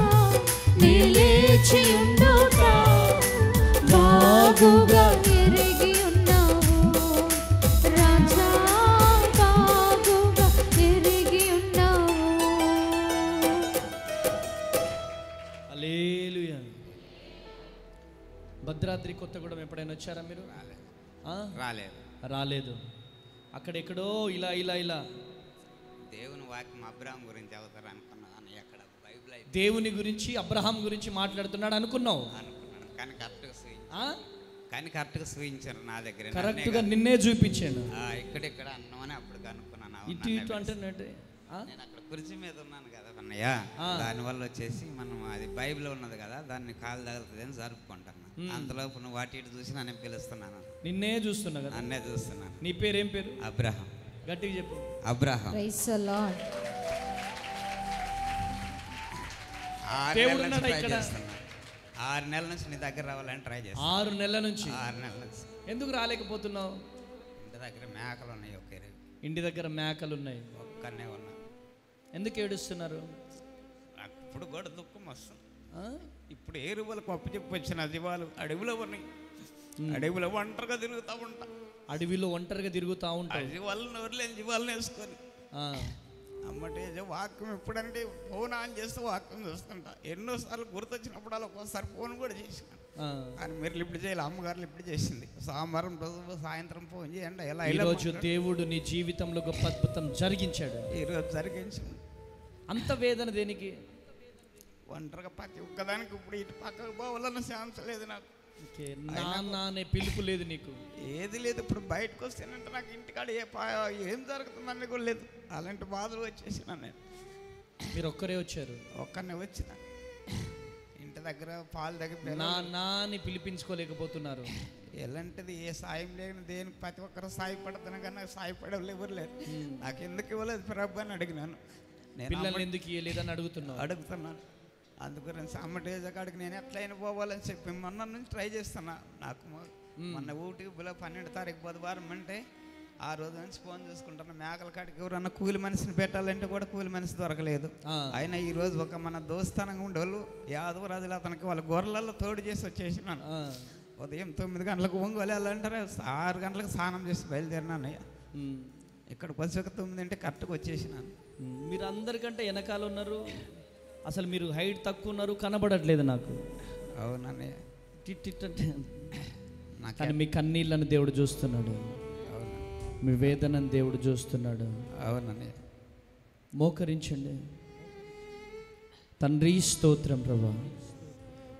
నీ లేచి ఉండుట బాగుగా ఎరిగి ఉన్నావు రాజా, బాగుగా ఎరిగి ఉన్నావు. హల్లెలూయా. భద్రాద్రి కొత్తగూడెం ఎప్పుడైనా వచ్చారా మీరు? రాలేదు. రాలేదు. అక్కడెక్కడో ఇలా ఇలా ఇలా దేవుని వాక్యం అబ్రాహాం గురించి అవుతారు అనుకున్నాను. ఎక్కడ బైబిల్ అయితే దేవుని గురించి అబ్రహాం గురించి మాట్లాడుతున్నాడు అనుకున్నావు. అనుకున్నాను, కానీ కరెక్ట్గా ఆ? చూపించారు నా దగ్గర. కరెక్ట్గా నిన్నే చూపించాను. ఇక్కడెక్కడ అన్నం అని అప్పుడు కనుక్కున్నాను. ఇటు ఇటు అంటున్నట్టే. నేను అక్కడ కుర్చీ మీద ఉన్నాను కదా అన్నయ్య, దానివల్ల వచ్చేసి మనం అది బైబిల్ ఉన్నది కదా, దాన్ని కాలు తగులుతుంది అని జరుపుకుంటాను. అంతలోపు నువ్వు వాటి ఇటు చూసి నన్ను పిలుస్తున్నాను. నిన్నే చూస్తున్నా కదా. నన్నే చూస్తున్నాను. నీ పేరేం పేరు? అబ్రహాం. గట్టిగా చెప్పు. అబ్రహాం. Praise the lord. 6 నెలల నుంచి ట్రై చేస్తున్నా. 6 నెలల నుంచి నీ దగ్గర రావాలని ట్రై చేస్తాను. 6 నెలల నుంచి. 6 నెలల నుంచి. ఎందుకు రాలేకపోతున్నావు? ఇంటి దగ్గర మేకలు ఉన్నాయి. ఇంటి దగ్గర మేకలు ఉన్నాయి. ఒక్కనే ఉన్నా. ఎందుకు ఏడుస్తున్నారు? ఇప్పుడు కూడా దుఃఖం వస్తుంది. ఇప్పుడు ఏరువులకు అప్పు చెప్పి వచ్చిన జీవాలు అడవిలో ఉన్నాయి. అడవిలో ఒంటరిగా తిరుగుతూ ఉంటా. అడవిలో ఒంటరిగా తిరుగుతూ ఉంటాయి. జీవాలను ఎవరులేని జీవాలను వేసుకొని అమ్మటే వాక్యం ఎప్పుడంటే ఫోన్ ఆన్ చేస్తే వాక్యం చూస్తుంటా. ఎన్నోసార్లు గుర్తొచ్చినప్పుడు ఒక్కోసారి ఫోన్ కూడా చేసిన, కానీ మీరు లిఫ్ట్ చేయాలి. అమ్మగారు లిఫ్ట్ చేసింది. సోమవారం రోజు సాయంత్రం ఫోన్ చేయండి. ఎలా ఈరోజు దేవుడు నీ జీవితంలో గొప్ప అద్భుతం జరిగించాడు. ఈరోజు జరిగించింది. అంత వేదన దేనికి? ఒంటరిగా ప్రతి ఒక్కదానికి ఇప్పుడు ఇటు పక్కకు పోవాలన్న ఛాన్స్ లేదు నాకు. నాన్న అనే పిలుపు లేదు నీకు. ఏది లేదు. ఇప్పుడు బయటకు వస్తేనంటే నాకు ఇంటికాడ ఏం జరుగుతుందని కూడా లేదు. అలాంటి బాధలు వచ్చేసిన నేను. మీరు ఒక్కరే వచ్చారు? ఒక్కనే వచ్చిన. ఇంటి దగ్గర పాలు దగ్గర నాన్న పిలిపించుకోలేకపోతున్నారు. ఎలాంటిది ఏ సాయం లేని దేనికి ప్రతి ఒక్కరు సాయపడుతున్నా కానీ నాకు సాయపడేవాళ్ళు ఎవరు లేరు. నాకు ఎందుకు ఇవ్వలేదు ప్రభు అని అడిగినాను. పిల్లల్ని ఎందుకు ఇవ్వలేదని అడుగుతున్నాను. అందుగురించి అమ్మటేజ కాడికి నేను ఎట్లయినా పోవాలని చెప్పి మొన్న నుంచి ట్రై చేస్తున్నా. నాకు మొన్న ఊటికి 12 తారీఖు బుధవారం అంటే ఆ రోజు నుంచి ఫోన్ చూసుకుంటున్నా. మేకల కాడికి ఎవరన్నా కూలి మనిషిని పెట్టాలంటే కూడా కూలి మనిషి దొరకలేదు. అయినా ఈ రోజు ఒక మన దోస్తానంగా ఉండేవాళ్ళు యాదవ రాజులు అతనికి వాళ్ళ గొర్రెలలో తోడు చేసి వచ్చేసినాను. ఉదయం 9 గంటలకు ఒంగోలు వెళ్ళాలంటారు. 6 గంటలకు స్నానం చేసి బయలుదేరినాను. ఇక్కడికి వచ్చి 9 కరెక్ట్గా వచ్చేసినాను. మీరు అందరికంటే వెనకాల ఉన్నారు. అసలు మీరు హైట్ తక్కువ ఉన్నారు, కనబడట్లేదు నాకు. అవునన్నయ్య. కానీ మీ కన్నీళ్ళని దేవుడు చూస్తున్నాడు. మీ వేదనని దేవుడు చూస్తున్నాడు. అవునన్నయ్య. మోకరించండి. తండ్రి స్తోత్రం ప్రభా.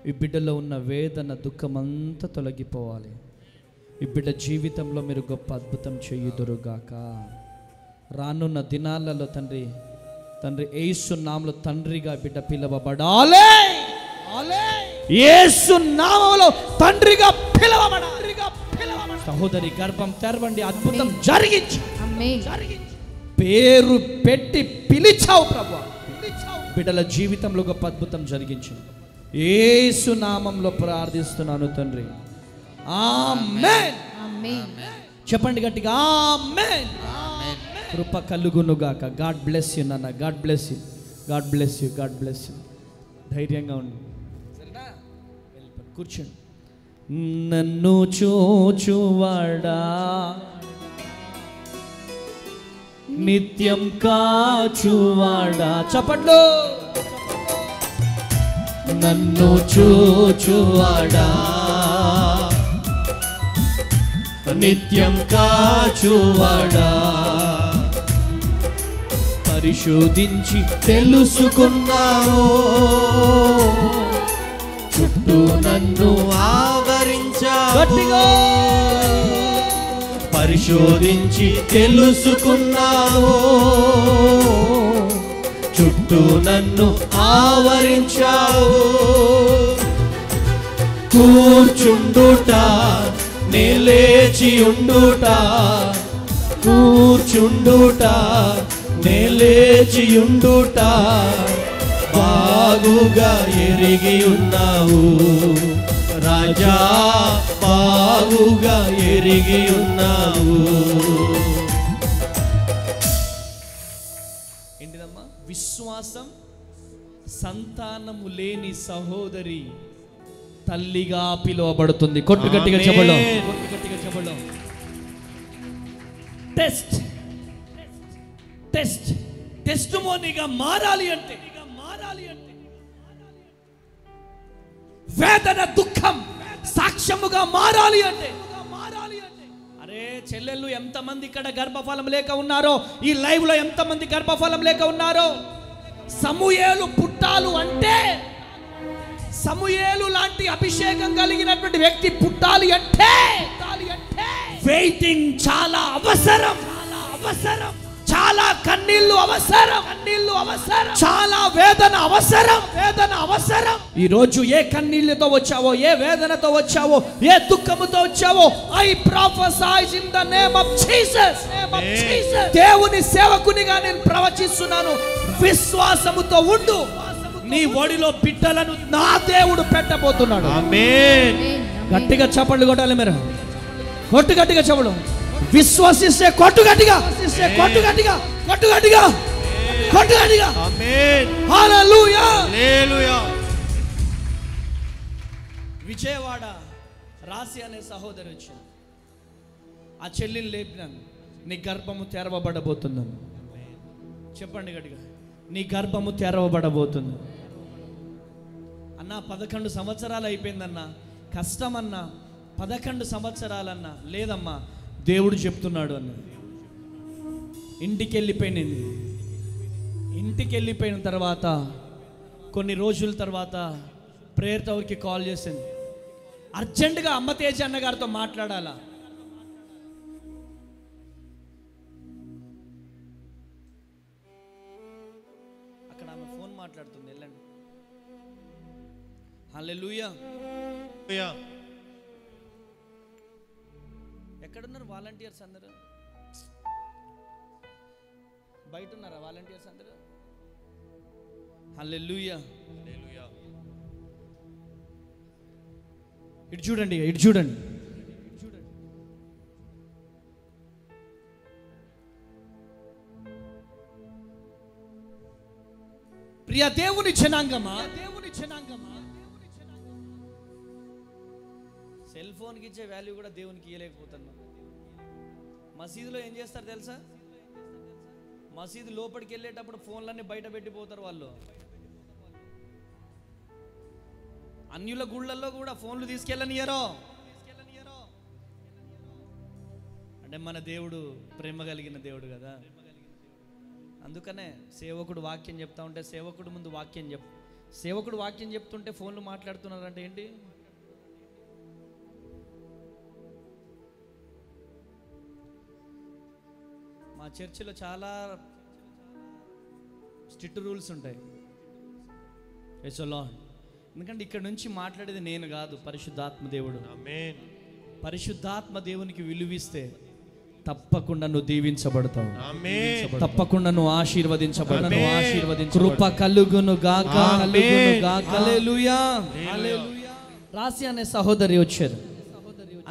ఈ బిడ్డలో ఉన్న వేదన దుఃఖం అంతా తొలగిపోవాలి. ఈ బిడ్డ జీవితంలో మీరు గొప్ప అద్భుతం చేయుదురుగాక. రానున్న దినాలలో తండ్రి యేసు నామములో తండ్రిగా బిడ్డ పిలవబడాలి. యేసు నామములో తండ్రిగా పిలవబడాలి. సహోదరి గర్భం తెరవండి. అద్భుతం జరిగించు. పేరు పెట్టి పిలిచావు ప్రభువా. బిడ్డల జీవితంలో గొప్ప అద్భుతం జరిగించు. యేసు నామములో ప్రార్థిస్తున్నాను తండ్రి. ఆమేన్. ఆమేన్. చెప్పండి గట్టిగా ఆమేన్. కృప కలుగును గాక. గాడ్ బ్లెస్ యు నాన్న. God bless you. God bless you. God bless you. ధైర్యంగా ఉండు. సరేనా? వెళ్ళిపోండి, కూర్చోండి. నన్ను చూచువాడా, నిత్యం కాచువాడా. చప్పట్లు. నన్ను చూచువాడా, నిత్యం కాచువాడా, పరిశోధించి తెలుసుకున్నావు, చుట్టూ నన్ను ఆవరించావు. గట్టిగా. పరిశోధించి తెలుసుకున్నావు, చుట్టూ నన్ను ఆవరించావు. కూర్చుండుట నే లేచి ఉండుట, కూర్చుండుట నే లేచి ఉండుట, బాగుగా ఎరిగి ఉన్నావు రాజా, బాగుగా ఎరిగి ఉన్నావు. ఏంటిదమ్మా? విశ్వాసం సంతానము లేని సహోదరి తల్లిగా పిలువబడుతుంది. కొట్టు గట్టిగా చెప్పడం. కొట్టు గట్టిగా చెప్పడం. టెస్ట్ టెస్ట్ టెస్టిమోనీగా మారాలి అంటే, వేదన దుఃఖం సాక్ష్యముగా మారాలి అంటే, అరే చెల్లెళ్ళు ఎంతమంది ఇక్కడ గర్భఫలం లేక ఉన్నారో, ఈ లైవ్ లో ఎంతమంది గర్భఫలం లేక ఉన్నారో, సమూయేలు పుట్టాలు అంటే, సమూయేలు లాంటి అభిషేకం కలిగినటువంటి వ్యక్తి పుట్టాలి అంటే వెయిటింగ్ చాలా అవసరం. చాలా కన్నీళ్లు అవసరం. చాలా వేదన అవసరం. ఈ రోజు ఏ కన్నీళ్లతో వచ్చావో, ఏ వేదనతో వచ్చావో, ఏ దుఃఖముతో వచ్చావో, I prophesy in the name of Jesus. దేవుని సేవకునిగా నేను ప్రవచిస్తున్నాను, విశ్వాసముతో ఉండు. నీ ఒడిలో బిడ్డలను నా దేవుడు పెట్టబోతున్నాడు. ఆమేన్. గట్టిగా చప్పట్లు కొట్టాలి మీరు. కొట్టు గట్టిగా చెప్పడం. విశ్వసిస్తే కొట్టు గట్టిగా. కొట్టు గట్టిగా. కొట్టు గట్టిగా. కొట్టు గట్టిగా. ఆమేన్. హల్లెలూయా. హల్లెలూయా. విజయవాడ రాశి అనే సహోదరి వచ్చింది. ఆ చెల్లిని లేపినాను. నీ గర్భము తెరవబడబోతుందని. చెప్పండి గట్టిగా. నీ గర్భము తెరవబడబోతుంది అన్నా. 11 సంవత్సరాలు అయిపోయిందన్నా. కష్టమన్నా. 11 సంవత్సరాలన్నా. లేదమ్మా, దేవుడు చెప్తున్నాడు అన్న. ఇంటికి వెళ్ళిపోయిన తర్వాత కొన్ని రోజుల తర్వాత ప్రేయర్ టవర్కి కాల్ చేసింది. అర్జెంటుగా అమ్మ తేజ అన్న గారితో మాట్లాడాలా. అక్కడ ఆమె ఫోన్ మాట్లాడుతుంది. వెళ్ళండి. హల్లెలూయా. ఎక్కడున్నారు వాలంటీర్స్ అందరూ? బయట ఉన్నారా వాలంటీర్స్ అందరూ? హల్లెలూయా. ఇటు చూడండి. ప్రియ దేవుని జనాంగమా, సెల్ ఫోన్కి ఇచ్చే వాల్యూ కూడా దేవునికి ఇవ్వలేకపోతున్నాం. మసీదులో ఏం చేస్తారు తెలుసా? మసీదు లోపలికి వెళ్ళేటప్పుడు ఫోన్లన్నీ బయట పెట్టిపోతారు వాళ్ళు. అన్యుల గుళ్ళల్లో కూడా ఫోన్లు తీసుకెళ్ళనియరో. అంటే మన దేవుడు ప్రేమ కలిగిన దేవుడు కదా. అందుకనే సేవకుడు వాక్యం చెప్తా ఉంటే సేవకుడు ముందు సేవకుడు వాక్యం చెప్తుంటే ఫోన్లు మాట్లాడుతున్నారంటే ఏంటి? మా చర్చిలో చాలా స్ట్రిక్ట్ రూల్స్ ఉంటాయి. ఎందుకంటే ఇక్కడ నుంచి మాట్లాడేది నేను కాదు, పరిశుద్ధాత్మ దేవుడు. ఆమేన్. పరిశుద్ధాత్మ దేవునికి విలువిస్తే తప్పకుండా నువ్వు దీవించబడతావు. ఆమేన్. తప్పకుండా నువ్వు ఆశీర్వదించబడతావు. కృప కలుగును గాక. హల్లెలూయా. రాశి అనే సహోదరి వచ్చారు.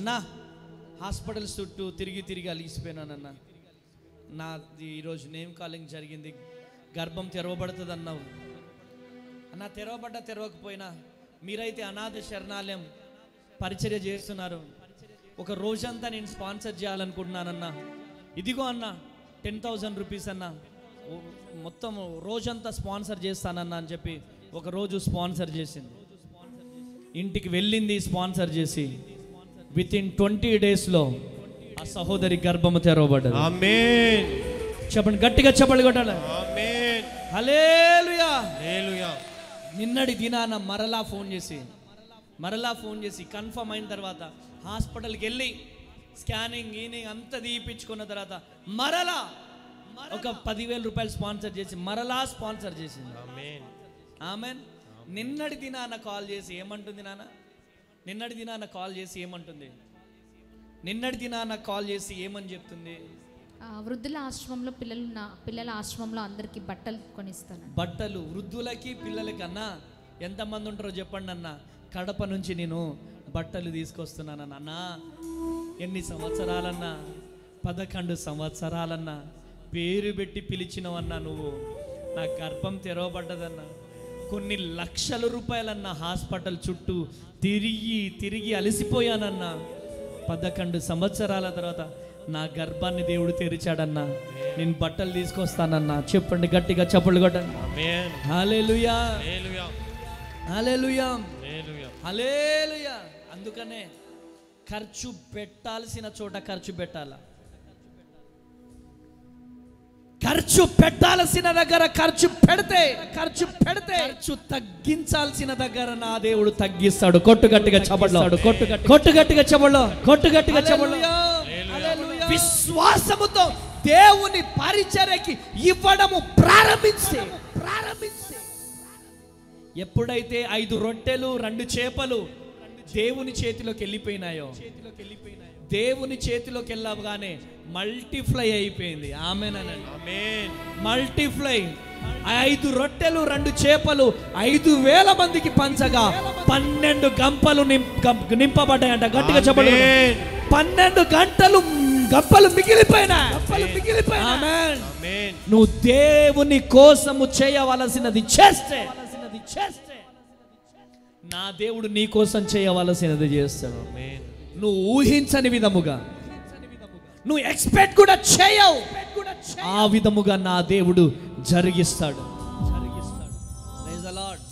అన్నా హాస్పిటల్స్ చుట్టూ తిరిగి తిరిగి అలిసిపోయినానన్నా, ఈరోజు నేమ్ కాలింగ్ జరిగింది, గర్భం తెరవబడుతుంది అన్నావు అన్నా. తెరవకపోయినా మీరైతే అనాథ శరణాలయం పరిచర్య చేస్తున్నారు. ఒక రోజంతా నేను స్పాన్సర్ చేయాలనుకుంటున్నానన్నా. ఇదిగో అన్న 10,000 రూపీస్ అన్న, మొత్తం రోజంతా స్పాన్సర్ చేస్తానన్నా అని చెప్పి ఒక రోజు స్పాన్సర్ చేసింది. ఇంటికి వెళ్ళింది స్పాన్సర్ చేసి. విత్ ఇన్ 20 డేస్లో ఆ సహోదరి గర్భము తెరవబడ్డది. ఆమేన్. చెప్పండి, గట్టిగా చెప్పండి, కొట్టాలి. ఆమేన్. హల్లెలూయా. హల్లెలూయా. నిన్నటి దినాన మరలా ఫోన్ చేసి కన్ఫర్మ్ అయిన తర్వాత హాస్పిటల్కి వెళ్ళి స్కానింగ్ అంతా తీయించుకున్న తర్వాత మరలా ఒక 10,000 రూపాయలు స్పాన్సర్ చేసి మరలా స్పాన్సర్ చేసింది. ఆమేన్. ఆమేన్. నిన్నటి దినాన కాల్ చేసి ఏమంటుంది నాన్న? నిన్నటి దినాన కాల్ చేసి ఏమని చెప్తుంది? వృద్ధుల ఆశ్రమంలో పిల్లల ఆశ్రమంలో అందరికి బట్టలు కొనిస్తాను. బట్టలు వృద్ధులకి పిల్లలకి అన్నా ఎంతమంది ఉంటారో చెప్పండి అన్న. కడప నుంచి నేను బట్టలు తీసుకొస్తున్నాను అన్నా. ఎన్ని సంవత్సరాలన్నా? 11 సంవత్సరాలన్నా. పేరు పెట్టి పిలిచినవన్నా నువ్వు. నా గర్భం తెరవబడ్డదన్నా. కొన్ని లక్షల రూపాయలన్నా హాస్పిటల్ చుట్టూ తిరిగి అలసిపోయానన్నా. 11 సంవత్సరాల తర్వాత నా గర్భాన్ని దేవుడు తెరిచాడన్నా. నేను బట్టలు తీసుకొస్తానన్నా. చెప్పండి, గట్టిగా చప్పట్లు కొట్టండి. ఆమేన్. హల్లెలూయా. హల్లెలూయా. హల్లెలూయా. హల్లెలూయా. హల్లెలూయా. అందుకనే ఖర్చు పెట్టాల్సిన చోట ఖర్చు పెట్టాల. ఖర్చు పెట్టాల్సిన దగ్గర ఖర్చు పెడితే ఖర్చు తగ్గించాల్సిన దగ్గర నా దేవుడు తగ్గిస్తాడు. కొట్టుగట్టిగా చప్పట్లు. కొట్టుగట్టిగా చప్పట్లు. విశ్వాసముతో దేవుని పరిచర్యకి ఇవ్వడము ప్రారంభించే ఎప్పుడైతే 5 రొట్టెలు 2 చేపలు దేవుని చేతిలోకి వెళ్ళిపోయినాయో, దేవుని చేతిలోకి వెళ్ళగానే మల్టిప్లై అయిపోయింది. ఆమేనండి. ఆమేన్. మల్టిప్లై. 5 రొట్టెలు 2 చేపలు 5,000 మందికి పంచగా 12 గంపలు నింపబడ్డాయంట. గట్టిగా చెప్పండి. 12 గంపలు మిగిలిపోయినాయి. ఆమేన్. ఆమేన్. నువ్వు దేవుని కోసము చేయవలసినది చేస్తే నా దేవుడు నీ కోసం చేయవలసినది చేస్తాడు. ఆమేన్. నువ్వు ఊహించని విధముగా, నువ్వు ఎక్స్పెక్ట్ కూడా చేయవు, ఆ విధముగా నా దేవుడు జరిగిస్తాడు. Praise the lord.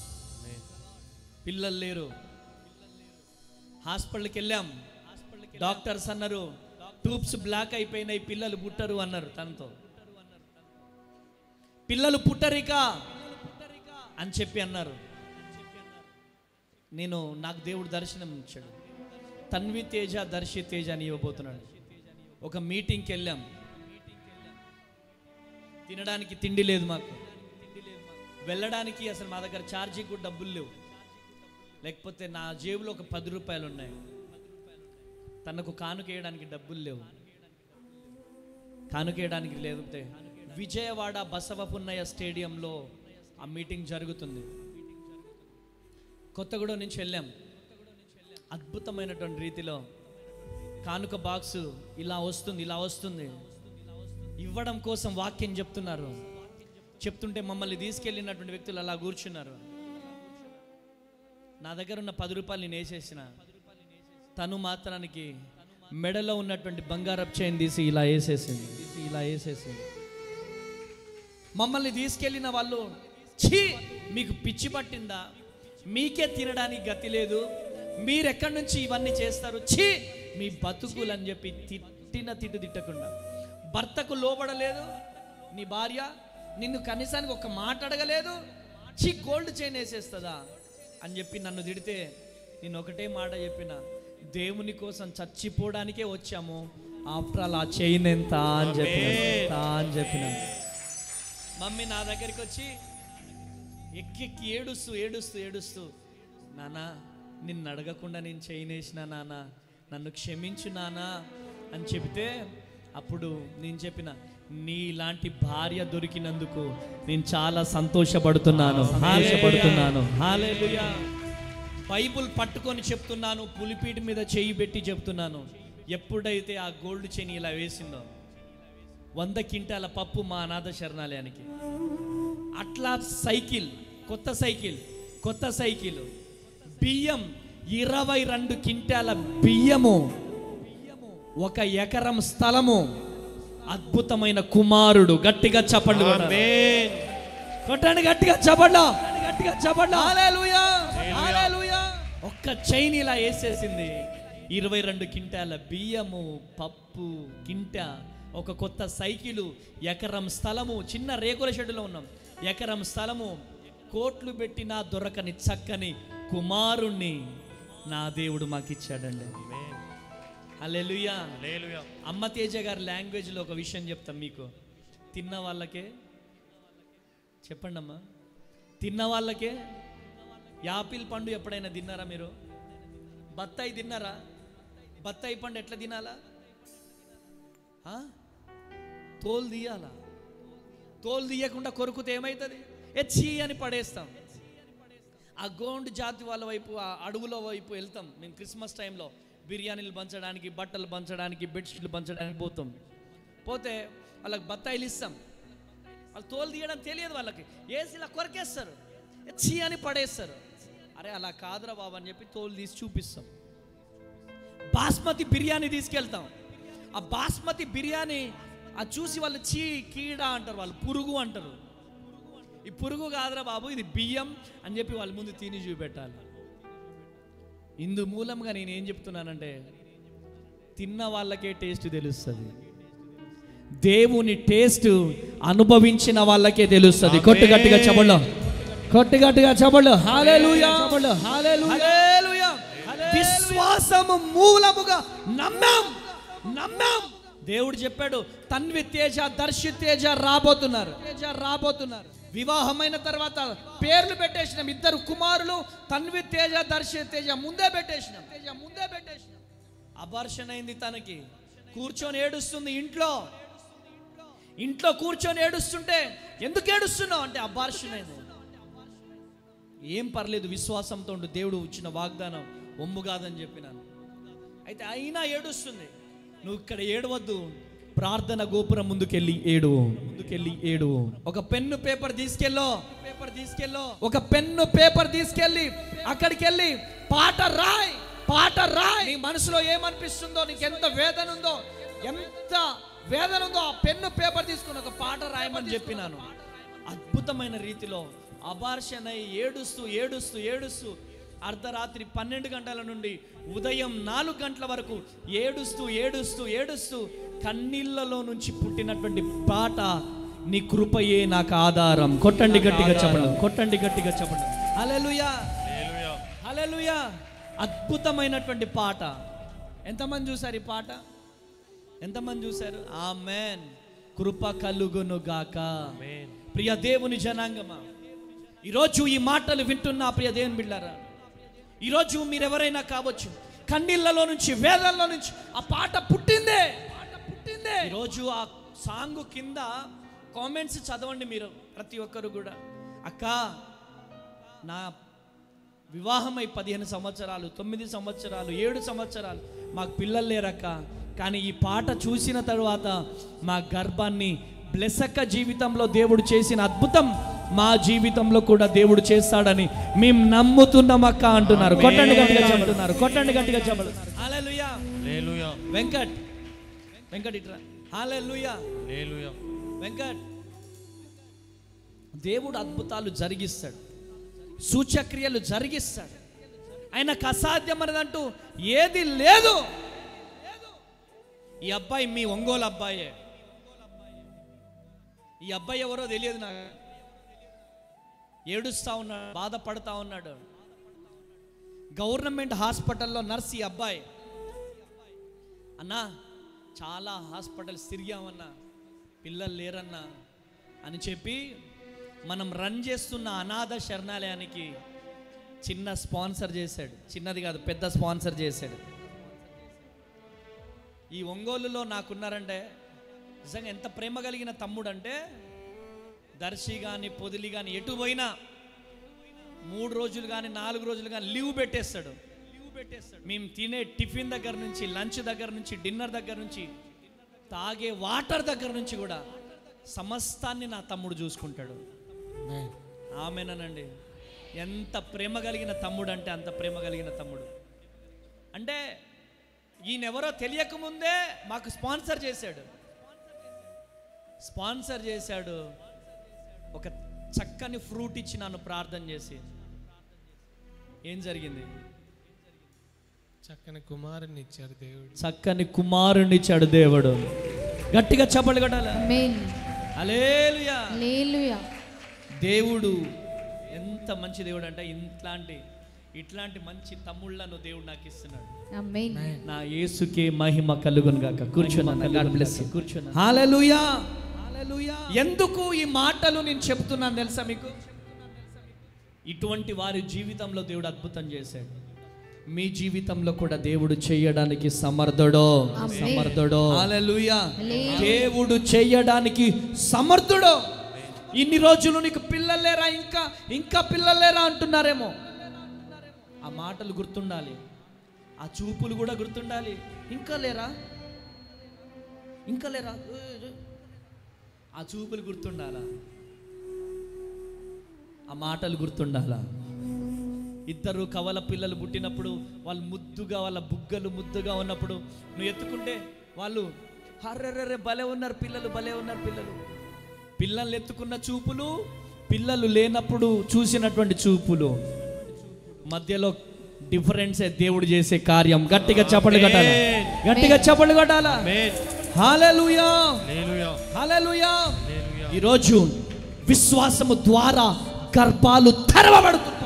పిల్లలు లేరు. హాస్పిటల్కి వెళ్ళాం. డాక్టర్స్ అన్నారు ట్యూబ్స్ బ్లాక్ అయిపోయినాయి, పిల్లలు పుట్టరు అన్నారు. తనతో పిల్లలు పుట్టరిక అని చెప్పి అన్నారు. నాకు దేవుడు దర్శనం ఇచ్చాడు. తన్వి తేజ, దర్శి తేజ అని ఇవ్వబోతున్నాడు. ఒక మీటింగ్కి వెళ్ళాం. తినడానికి తిండి లేదు మాకు. వెళ్ళడానికి అసలు మా దగ్గర ఛార్జీకి కూడా డబ్బులు లేవు. లేకపోతే నా జేబులో ఒక 10 రూపాయలు ఉన్నాయి. తనకు కానుకేయడానికి డబ్బులు లేవు. కానుకేయడానికి లేకపోతే విజయవాడ బసవపున్నయ్య స్టేడియంలో ఆ మీటింగ్ జరుగుతుంది. కొత్తగూడెం నుంచి వెళ్ళాం. అద్భుతమైనటువంటి రీతిలో కానుక బాక్సు ఇలా వస్తుంది. ఇవ్వడం కోసం వాక్యం చెప్తుంటే మమ్మల్ని తీసుకెళ్ళినటువంటి వ్యక్తులు అలా కూర్చున్నారు. నా దగ్గర ఉన్న 10 రూపాయలు నేను వేసేసిన. తను మాత్రానికి మెడలో ఉన్నటువంటి బంగారపు చైన్ తీసి ఇలా వేసేసింది. మమ్మల్ని తీసుకెళ్ళిన వాళ్ళు, ఛీ మీకు పిచ్చి పట్టిందా? మీకే తినడానికి గతి లేదు, మీరెక్కడి నుంచి ఇవన్నీ చేస్తారు? ఛీ మీ బతుకులు అని చెప్పి తిట్టకుండా, భర్తకు లోబడలేదు నీ భార్య, నిన్ను కనీసానికి ఒక మాట అడగలేదు, ఛీ గోల్డ్ చైన్ వేసేస్తుందా అని చెప్పి నన్ను తిడితే నేను ఒకటే మాట చెప్పిన, దేవుని కోసం చచ్చిపోవడానికే వచ్చాము, ఆఫ్టర్ ఆల్ ఆ చైన్ ఎంత అని చెప్పిన. మమ్మీ నా దగ్గరికి వచ్చి ఎక్కి ఏడుస్తూ నానా నిన్ను అడగకుండా నేను చైన్ వేసిన నాన్న, నన్ను క్షమించు నానా అని చెబితే అప్పుడు నేను చెప్పిన, నీలాంటి భార్య దొరికినందుకు నేను చాలా సంతోషపడుతున్నాను. హల్లెలూయా. బైబుల్ పట్టుకొని చెప్తున్నాను, పులిపీటి మీద చేయి పెట్టి చెప్తున్నాను. ఎప్పుడైతే ఆ గోల్డ్ చైన్ ఇలా వేసిందో 100 క్వింటాల పప్పు మా అనాథ శరణాలయానికి. అట్లా సైకిల్, కొత్త సైకిల్, బియ్యం 22 క్వింటాల బియ్యము, 1 ఎకరం స్థలము, అద్భుతమైన కుమారుడు. గట్టిగా చప్పట్లు కొట్టండి, గట్టిగా చప్పట్లు. హల్లెలూయా, హల్లెలూయా. ఒక్క చైన్ ఇలా వేసేసింది. 22 క్వింటాల బియ్యము, పప్పు, కింటా, ఒక కొత్త సైకిలు, ఎకరం స్థలము. చిన్న రేకుల షెడ్డులో ఉన్నాం. ఎకరం స్థలము, కోట్లు పెట్టినా దొరకని చక్కని కుమారుణ్ణి నా దేవుడు మాకు ఇచ్చాడండి. హల్లెలూయా. అమ్మ తేజ గారి లాంగ్వేజ్లో ఒక విషయం చెప్తాం మీకు. తిన్న వాళ్ళకే చెప్పండి అమ్మా, తిన్న వాళ్ళకే. యాపిల్ పండు ఎప్పుడైనా తిన్నారా మీరు? బత్తాయి తిన్నారా? బత్తాయి పండు ఎట్లా తినాలా? తోలు తీయాలా? తోలు తీయకుండా కొరుకుతే ఏమవుతుంది? చీ అని పడేస్తాం. ఆ గోండు జాతి వాళ్ళ వైపు, ఆ అడుగుల వైపు వెళ్తాం మేము. క్రిస్మస్ టైంలో బిర్యానీలు పంచడానికి, బట్టలు పంచడానికి, బెడ్షీట్లు పంచడానికి పోతాం. పోతే వాళ్ళకి బత్తాయిలు ఇస్తాం. వాళ్ళు తోలు తీయడం తెలియదు వాళ్ళకి. వేసి ఇలా కొరికేస్తారు, చీ అని పడేస్తారు. అరే అలా కాదురా బాబు అని చెప్పి తోలు తీసి చూపిస్తాం. బాస్మతి బిర్యానీ తీసుకెళ్తాం. ఆ బాస్మతి బిర్యానీ అది చూసి వాళ్ళు చీ, కీడ అంటారు, వాళ్ళు పురుగు అంటారు. ఈ పురుగు కాదురా బాబు, ఇది బియ్యం అని చెప్పి వాళ్ళ ముందు తిని చూపెట్టాలి. ఇందు మూలంగా నేను ఏం చెప్తున్నానంటే, తిన్న వాళ్ళకే టేస్ట్ తెలుస్తుంది. దేవుని టేస్ట్ అనుభవించిన వాళ్ళకే తెలుస్తుంది. కొట్టుగట్టిగా చెప్పండి, కొట్టుగట్టిగా చెప్పండి. హల్లెలూయా, హల్లెలూయా. విశ్వాసము మూలముగా నమ్మాం. దేవుడు చెప్పాడు, తన్వి తేజ, దర్శి తేజ రాబోతున్నారు. వివాహమైన తర్వాత పేర్లు పెట్టేసినాం. 2 కుమారులు, తన్వి తేజ, దర్శి తేజ ముందే పెట్టేసినాం. అబార్షన్ అయింది తనకి. కూర్చొని ఏడుస్తుంది ఇంట్లో కూర్చొని ఏడుస్తుంటే, ఎందుకు ఏడుస్తున్నావు అంటే అబార్షన్ అయింది. ఏం పర్లేదు, విశ్వాసంతో ఉండు, దేవుడు ఇచ్చిన వాగ్దానం ఒమ్ము కాదని చెప్పినాను. అయితే అయినా ఏడుస్తుంది. నువ్వు ఇక్కడ ఏడవద్దు, ప్రార్థన గోపురం ముందుకెళ్ళి ఏడు. ఒక పెన్ను పేపర్ తీసుకెళ్ళో, ఒక పెన్ను పేపర్ తీసుకెళ్ళి అక్కడికి వెళ్ళి పాట రాయ్. నీ మనసులో ఏమనిపిస్తుందో, నీకు ఎంత వేదన ఉందో ఆ పెన్ను పేపర్ తీసుకుని ఒక పాట రాయమని చెప్పినాను. అద్భుతమైన రీతిలో అబార్షన్ అయి ఏడుస్తూ అర్ధరాత్రి 12 గంటల నుండి ఉదయం 4 గంటల వరకు ఏడుస్తూ కన్నీళ్లలో నుంచి పుట్టినటువంటి పాట, నీ కృపయే నాకు ఆధారం. కొట్టండి గట్టిగా చెప్పండి. హల్లెలూయా. అద్భుతమైనటువంటి పాట. ఎంతమంది చూసారు ఈ పాట? ఎంతమంది చూశారు? ఆమేన్. కృప కలుగును గాక. ప్రియ దేవుని జనాంగమా, ఈరోజు ఈ మాటలు వింటున్న ప్రియ దేవుని బిడ్డలారా, ఈరోజు మీరెవరైనా కావచ్చు, కన్నీళ్లలో నుంచి, వేదనలో నుంచి ఆ పాట పుట్టిందే. ఈరోజు ఆ సాంగ్ కింద కామెంట్స్ చదవండి మీరు ప్రతి ఒక్కరు కూడా. అక్క, నా వివాహమై 15 సంవత్సరాలు, 9 సంవత్సరాలు, 7 సంవత్సరాలు, మాకు పిల్లలు లేరక్క. కానీ ఈ పాట చూసిన తరువాత మా గర్భాన్ని బ్లెస్సక్క జీవితంలో దేవుడు చేసిన అద్భుతం మా జీవితంలో కూడా దేవుడు చేస్తాడని మేము నమ్ముతున్నాం అక్క అంటున్నారు. కొట్టండి గట్టిగా చెప్పండి. హల్లెలూయా. వెంకట్ ఇట్రా. హల్లెలూయా. వెంకట్, దేవుడు అద్భుతాలు జరిగిస్తాడు, సూచక్రియలు జరిగిస్తాడు. ఆయనకు అసాధ్యం అనేదంటూ ఏది లేదు. ఈ అబ్బాయి మీ ఒంగోలు అబ్బాయే. ఈ అబ్బాయి ఎవరో తెలియదు నాకు. ఏడుస్తా ఉన్నాడు, బాధపడతా ఉన్నాడు. గవర్నమెంట్ హాస్పిటల్లో నర్స్ ఈ అబ్బాయి. అన్నా, చాలా హాస్పిటల్స్ తిరిగామన్నా, పిల్లలు లేరన్నా అని చెప్పి మనం రన్ చేస్తున్న అనాథ శరణాలయానికి చిన్న స్పాన్సర్ చేశాడు. చిన్నది కాదు, పెద్ద స్పాన్సర్ చేశాడు. ఈ ఒంగోలులో నాకున్నారంటే నిజంగా ఎంత ప్రేమ కలిగిన తమ్ముడు అంటే, దర్శి కానీ పొదిలి కానీ ఎటు పోయినా 3 రోజులు కానీ 4 రోజులు కానీ లీవ్ పెట్టేస్తాడు. మేము తినే టిఫిన్ దగ్గర నుంచి, లంచ్ దగ్గర నుంచి, డిన్నర్ దగ్గర నుంచి, తాగే వాటర్ దగ్గర నుంచి కూడా సమస్తాన్ని నా తమ్ముడు చూసుకుంటాడు. ఆమెనండి. ఎంత ప్రేమ కలిగిన తమ్ముడు అంటే అంత ప్రేమ కలిగిన తమ్ముడు. అంటే ఈయనెవరో తెలియకముందే మాకు స్పాన్సర్ చేశాడు. ఒక చక్కని ఫ్రూట్ ఇచ్చి నన్ను ప్రార్థన చేసి. ఏం జరిగింది? చక్కని కుమారుని ఇచ్చాడు దేవుడు. చక్కని కుమారుని ఇచ్చాడు దేవుడు. గట్టిగా చప్పట్లు కొట్టాలి. ఆమేన్. హల్లెలూయా. హల్లెలూయా. దేవుడు ఎంత మంచి దేవుడు అంటే ఇట్లాంటి మంచి తమ్ముళ్ళను దేవుడు నాకు ఇస్తున్నాడు. ఆమేన్. నా యేసుకే మహిమ కలుగును గాక. కూర్చోనా. God bless you. కూర్చోనా. హల్లెలూయా. ఎందుకు ఈ మాటలు నేను చెప్తున్నాను తెలుసా మీకు? ఇటువంటి వారి జీవితంలో దేవుడు అద్భుతం చేశాడు. మీ జీవితంలో కూడా దేవుడు చేయడానికి సమర్థుడు. హల్లెలూయా. దేవుడు చేయడానికి సమర్థుడు. ఇన్ని రోజులు నీకు పిల్లలు లేరా, ఇంకా పిల్లలు లేరా అంటున్నారేమో. ఆ మాటలు గుర్తుండాలి, ఆ చూపులు కూడా గుర్తుండాలి. ఇంకా లేరా, ఆ చూపులు గుర్తుండాలా, ఆ మాటలు గుర్తుండాలా. ఇద్దరు కవల పిల్లలు పుట్టినప్పుడు వాళ్ళు ముద్దుగా, వాళ్ళ బుగ్గలు ముద్దుగా ఉన్నప్పుడు నువ్వు ఎత్తుకుంటే వాళ్ళు హర్రెర్రె భలే ఉన్నారు పిల్లలు. పిల్లలు ఎత్తుకున్న చూపులు, పిల్లలు లేనప్పుడు చూసినటువంటి చూపులు, మధ్యలో డిఫరెన్సే దేవుడు చేసే కార్యం. గట్టిగా చప్పట్లు కొట్టాలా. హల్లెలూయా. హల్లెలూయా. ఈరోజు విశ్వాసము ద్వారా గర్భాలు తెరవబడుతున్నాయి.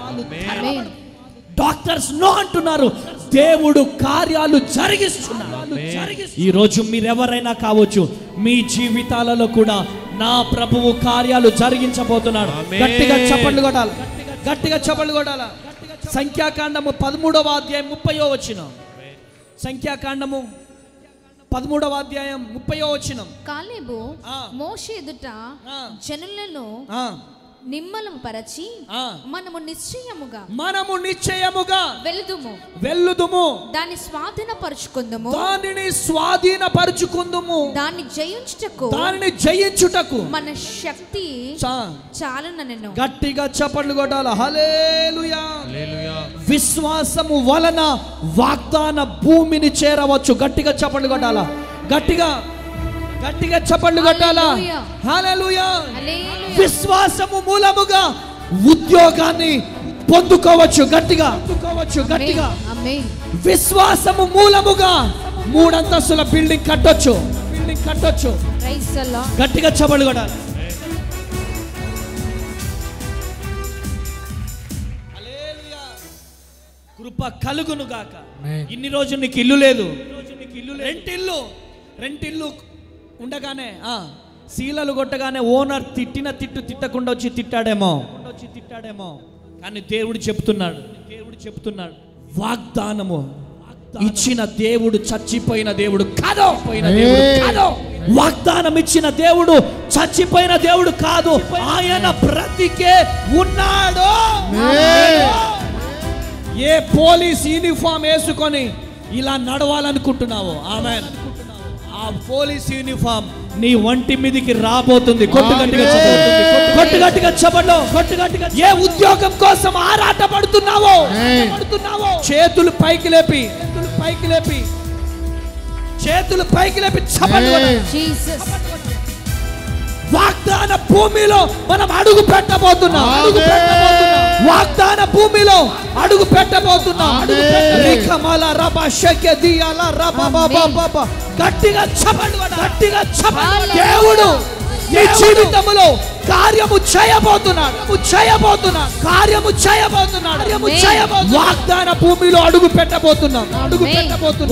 డాక్టర్స్ నో అంటున్నారు, దేవుడు కార్యాలు జరిగిస్తున్నాడు. ఈరోజు మీరెవరైనా కావచ్చు, మీ జీవితాలలో కూడా నా ప్రభువు కార్యాలు జరిగించబోతున్నాడు. గట్టిగా చప్పట్లు కొట్టాలి. సంఖ్యాకాండము 13వ అధ్యాయం 30వ వచనం. సంఖ్యాకాండము 13వ అధ్యాయం 30వ వచనం. కాలేబు మోషే ఎదుట జనులను నిమ్మలము పరచి మనము నిశ్చయముగా వెళ్ళుదుము, దాన్ని స్వాధీనపరుచుకుందుము, దాన్ని జయించుటకు మన శక్తి చాలుననెను. గట్టిగా చప్పట్లు కొట్టాలి. హల్లెలూయా. విశ్వాసము వలన వాగ్దాన భూమిని చేరవచ్చు. గట్టిగా చప్పట్లు కొట్టాలా. గట్టిగా చప్పట్లు కొట్టాలా. హల్లెలూయా. విశ్వాసము మూలముగా ఉద్యోగాన్ని పొందుకోవచ్చు. గట్టిగా విశ్వాసము మూలముగా 3 అంతస్తుల బిల్డింగ్ కట్టొచ్చు. గట్టిగా చప్పట్లు కొట్టాలి. కృప కలుగును గాక. ఇన్ని రోజులు నీకు ఇల్లు లేదు, రెంటిల్లు ఉండగానే శీలలు కొట్టగానే ఓనర్ తిట్టకుండా వచ్చి తిట్టాడేమో. కానీ దేవుడు చెప్తున్నాడు వాగ్దానము ఇచ్చిన దేవుడు చచ్చిపోయిన దేవుడు కాదు. వాగ్దానం ఇచ్చిన దేవుడు చచ్చిపోయిన దేవుడు కాదు, ఆయన బ్రతికే ఉన్నాడు. ఏ పోలీస్ యూనిఫామ్ వేసుకొని ఇలా నడవాలనుకుంటున్నావో, ఆమేన్, ఆ పోలీస్ యూనిఫామ్ నీ ఒంటి మీదికి రాబోతుంది. కొట్టుగట్టిగా చెప్పండి. ఏ ఉద్యోగం కోసం ఆరాట పడుతున్నావో చేతులు పైకి లేపి చెప్పండి. వాగ్దాన భూమిలో మనం అడుగు పెట్టబోతున్నాం. వాగ్దాన భూమిలో అడుగు పెట్టబోతున్నాం. గట్టిగా చెప్పండి. దేవుడు నీ జీవితంలో కార్యము చేయబోతున్నాడు. వాగ్దాన భూమిలో అడుగు పెట్టబోతున్నాం.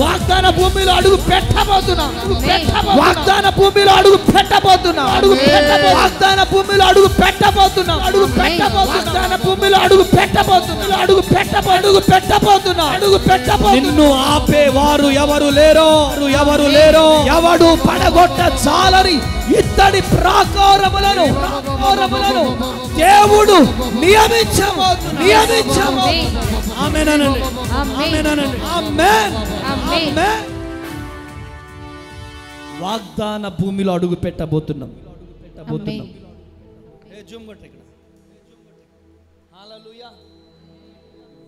వాగ్దాన భూమిలో అడుగు పెట్టబోతున్నాం. వాగ్దాన భూమిలో అడుగు పెట్టబోతున్నాం. వాగ్దాన భూమిలో అడుగు పెట్టబోతున్నాం. వాగ్దాన భూమిలో అడుగు పెట్టబోతున్నాం. అడుగు పెట్టబోతున్నావు. నిన్ను ఆపేవారు ఎవరు లేరో, ఎవడు పడగొట్ట చాలని ఇత్తడి ప్రాకారములను దేవుడు నియమించబోతున్నాడు. ఆమేన్. వాగ్దాన భూమిలో అడుగు పెట్టబోతున్నాం.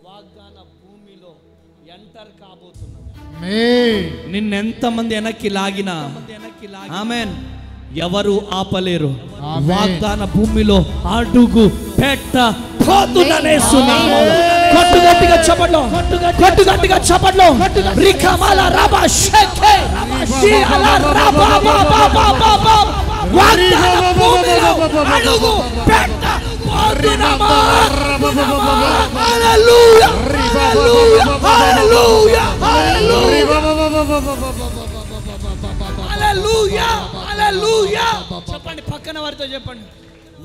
వాగ్దాన భూమిలో ఎంటర్ కాబోతున్నాం. నిన్నెంతమంది వెనక్కి లాగినా ఆమేన్ ఎవరు ఆపలేరు. వాగ్దాన భూమిలో అడుగు పెట్టబోతున్నానేస్తున్నాము. కొట్టు గట్టిగా చప్పట్లో రికమల రబా షెకే సిఅల రబా బాబా వాగ్దాన భూమిలో అడుగు పెట్టబోతున్నాము. హల్లెలూయా హల్లెలూయా హల్లెలూయా హల్లెలూయా. చెప్పండి, పక్కన వారితో చెప్పండి,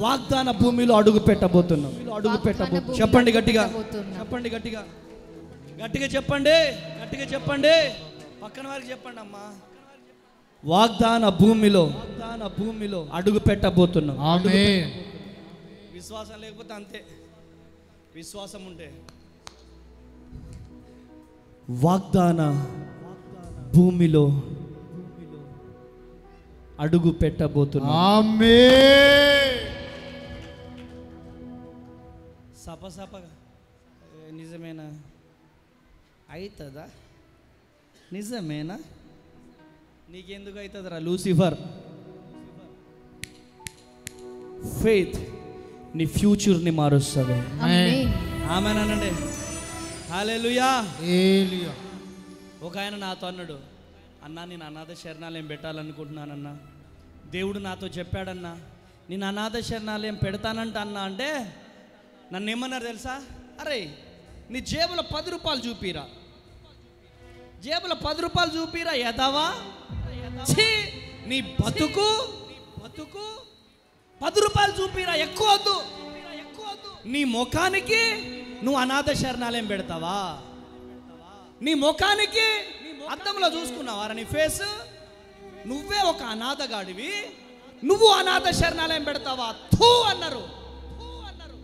వాగ్దాన భూమిలో అడుగు పెట్టబోతున్నాం. చెప్పండి గట్టిగా చెప్పండి. పక్కన వారికి చెప్పండి అమ్మా. వాగ్దాన భూమిలో అడుగు పెట్టబోతున్నాం. విశ్వాసం లేకపోతే అంతే, విశ్వాసం ఉంటే వాగ్దాన భూమిలో అడుగు పెట్టబోతున్నాం. సపసపగా నిజమేనా? అవుతుందా? నిజమేనా? నీకెందుకు అవుతుందిరా లూసిఫర్? ఫెయిత్ నీ ఫ్యూచర్ని మారుస్తుంది. ఆమేనండి. హల్లెలూయా. ఒక ఆయన నాతో అన్నాడు, అన్నా నేను అనాథ శరణాలయం పెట్టాలనుకుంటున్నానన్నా, దేవుడు నాతో చెప్పాడన్నా నేను అనాథ శరణాలయం పెడతానంట అన్నా. అంటే నన్ను ఏమన్నారు తెలుసా? అరే నీ జేబులో 10 రూపాయలు చూపిరా, జేబులో 10 రూపాయలు చూపిరా ఎదవా, నీ బతుకు 10 రూపాయలు చూపిరా, ఎక్కువ వద్దు. నీ ముఖానికి నువ్వు అనాథ శరణాలయం పెడతావా? నీ ముఖానికి అద్దంలో చూసుకున్నావా నీ ఫేస్? నువ్వే ఒక అనాథగాడివి, నువ్వు అనాథ శరణాలయం పెడతావా? థూ అన్నారు.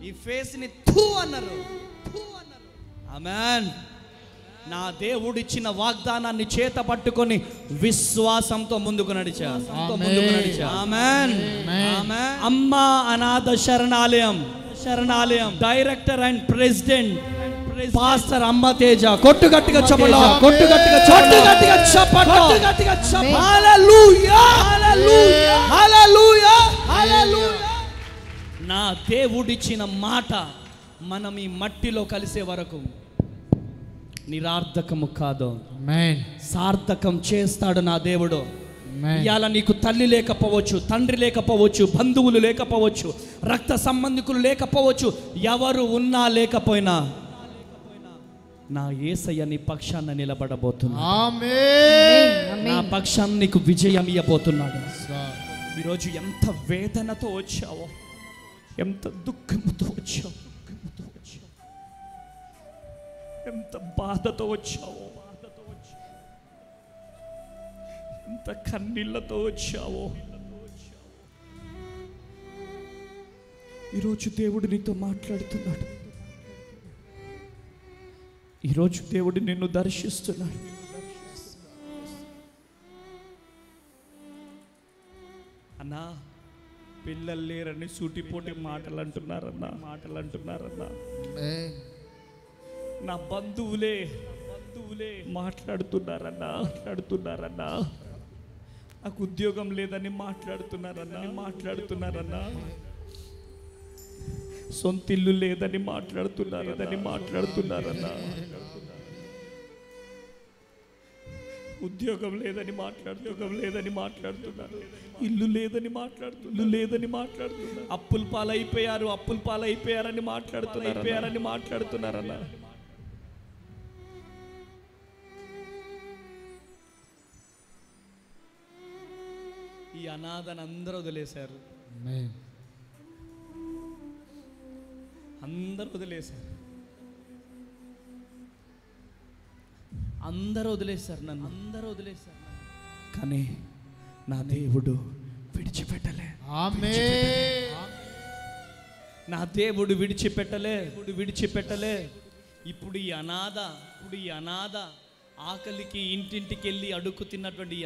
ఈ ఫేస్ ని థూ అన్నారు. ఆమేన్. నా దేవుడిచ్చిన వాగ్దానాన్ని చేత పట్టుకొని విశ్వాసంతో ముందుకు నడిచా. ఆమేన్. అమ్మా అనాథ శరణాలయం డైరెక్టర్ అండ్ ప్రెసిడెంట్ పాస్టర్ అమ్మ తేజ. కొట్టు గట్టిగా చెప్పండి. హల్లెలూయా హల్లెలూయా హల్లెలూయా. నా దేవుడిచ్చిన మాట మనం ఈ మట్టిలో కలిసే వరకు నిరార్థకము కాదు, సార్థకం చేస్తాడు నా దేవుడు. ఇవాళ నీకు తల్లి లేకపోవచ్చు, తండ్రి లేకపోవచ్చు, బంధువులు లేకపోవచ్చు, రక్త సంబంధికులు లేకపోవచ్చు, ఎవరు ఉన్నా లేకపోయినా నా యేసయ్య నీ పక్షాన నిలబడబోతున్నాడు. నా పక్షాన్ని నీకు విజయం ఇవ్వబోతున్నాడు. ఈరోజు ఎంత వేదనతో వచ్చావో, ఎంత దుఃఖంతో వచ్చావు, ఎంత బాధతో వచ్చావో, ఎంత కన్నీళ్లతో వచ్చావో, ఈరోజు దేవుడు నీతో మాట్లాడుతున్నాడు. ఈరోజు దేవుడు నిన్ను దర్శిస్తున్నాడు. అన్నా పిల్లలు లేరని సూటిపోటి మాటలు అంటున్నారన్నా. నా బంధువులే మాట్లాడుతున్నారన్నా. నాకు ఉద్యోగం లేదని మాట్లాడుతున్నారన్నా. సొంత ఇల్లు లేదని మాట్లాడుతున్నారన్నా. ఉద్యోగం లేదని మాట్లాడుతున్నారు. ఇల్లు లేదని మాట్లాడుతున్నారు. అప్పుల పాలైపోయారని మాట్లాడుతున్నారన్నా. ఈ అనాథను అందరూ వదిలేశారు. అందరూ వదిలేశారు నన్ను, కానీ నా దేవుడు విడిచిపెట్టలే. నా దేవుడు విడిచిపెట్టలే. ఇప్పుడు ఈ అనాథ ఆకలికి ఇంటింటికి వెళ్ళి అడుక్కు తిన్నటువంటి ఈ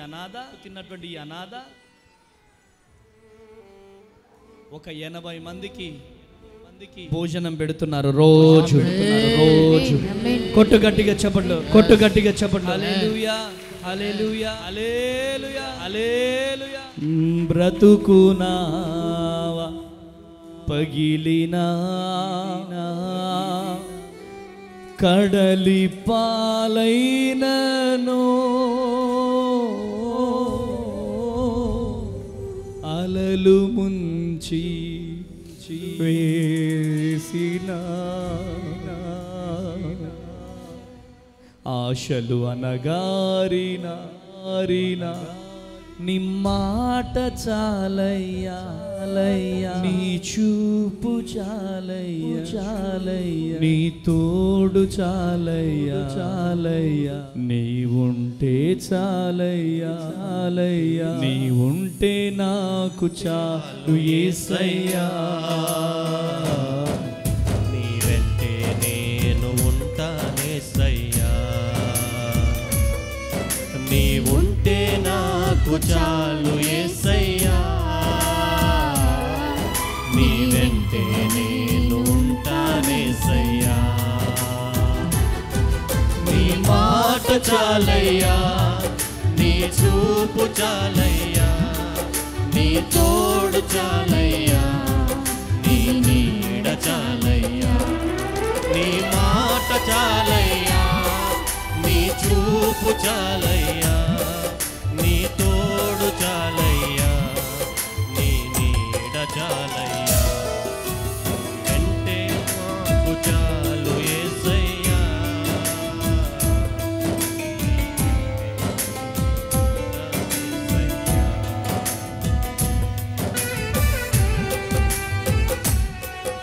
అనాథ ఒక 80 మందికి భోజనం పెడుతున్నారు రోజు. కొట్టు గట్టిగా చెప్పండి. హల్లెలూయా, హల్లెలూయా, హల్లెలూయా, హల్లెలూయా. బ్రతుకునావా పగిలినా కడలి పాలైనను అలలు ముంచి వేసిన ఆశలు అనగారిన నీ మాట చాలయ్యా, నీ చూపు చాలయ్యా, నీ తోడు చాలయ్యా, నీ ఉంటే చాలయ్యా, నీ ఉంటే నాకు చాలు యేసయ్యా. నీ వెంటే నేను ఉంటానేసయ్యా, నీ ఉంటే నాకు చాలు యేసయ్యా. నీ వెంటే నేను ఉంటానేసయ్యా, నీ మాట చాలయ్యా, నీ చూపు చాలయ్యా, నీ తోడు చాలయ్యా, నీ నీడ చాలయ్యా. నీ మాట చాలయ్యా, నీ చూపు చాలయ్యా, నీ తోడు చాలయ్యా, నీ నీడ చాలయ్యా. వెంటే మాకు చాలు యేసయ్యా.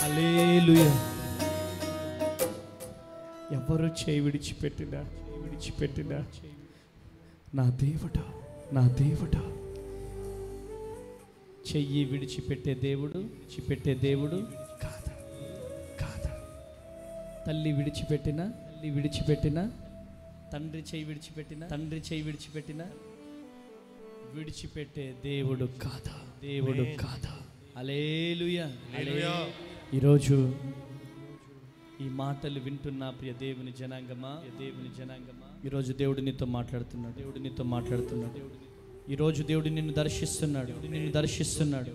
హల్లెలూయా. ఎవరు చేయి విడిచిపెట్టినా నా దేవుడు చెయ్యి విడిచిపెట్టే దేవుడు కాదా. తల్లి విడిచిపెట్టిన తండ్రి చేయి విడిచిపెట్టిన విడిచిపెట్టే దేవుడు కాదా. హల్లెలూయా. ఈరోజు ఈ మాటలు వింటున్న ప్రియ దేవుని జనాంగమా, ఈరోజు దేవుడు నీతో మాట్లాడుతున్నాడు. ఈరోజు దేవుడు నిన్ను దర్శిస్తున్నాడు.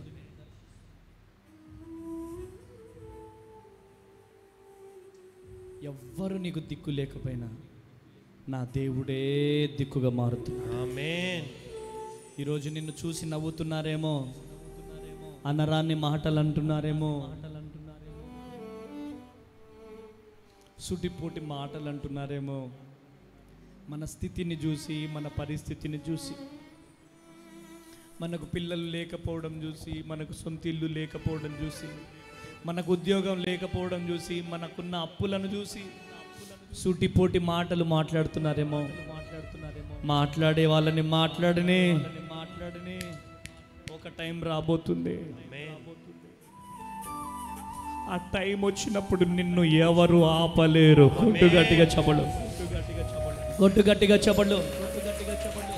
ఎవ్వరు నీకు దిక్కు లేకపోయినా నా దేవుడే దిక్కుగా మారుతున్నాడు. ఆమేన్. ఈరోజు నిన్ను చూసి నవ్వుతున్నారేమో, అనరాని మాటలు అంటున్నారేమో, సుటిపోటి మాటలు అంటున్నారేమో, మన స్థితిని చూసి, మన పరిస్థితిని చూసి, మనకు పిల్లలు లేకపోవడం చూసి, మనకు సొంత ఇల్లు లేకపోవడం చూసి, మనకు ఉద్యోగం లేకపోవడం చూసి, మనకున్న అప్పులను చూసి సూటిపోటి మాటలు మాట్లాడుతున్నారేమో. మాట్లాడే వాళ్ళని మాట్లాడనే ఒక టైం రాబోతుంది. ఆ టైం వచ్చినప్పుడు నిన్ను ఎవరు ఆపలేరు. కొట్టు గట్టిగా చెప్పడు.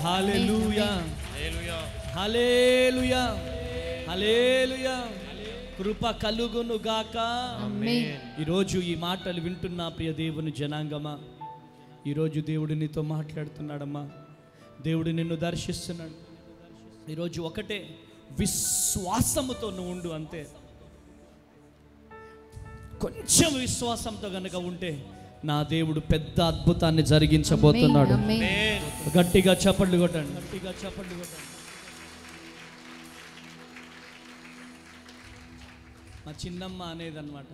హల్లెలూయా, హల్లెలూయా, హల్లెలూయా. కృప కలుగును గాక. ఈరోజు ఈ మాటలు వింటున్న ప్రియ దేవుని జనాంగమా, ఈరోజు దేవుడు నీతో మాట్లాడుతున్నాడమ్మా. దేవుడు నిన్ను దర్శిస్తున్నాడు. ఈరోజు ఒకటే, విశ్వాసముతో నువ్వు ఉండు అంతే. కొంచెం విశ్వాసంతో గనుక ఉంటే నా దేవుడు పెద్ద అద్భుతాన్ని జరిగించబోతున్నాడు. గట్టిగా చప్పట్లు కొట్టండి. మా చిన్నమ్మ అనేది అనమాట,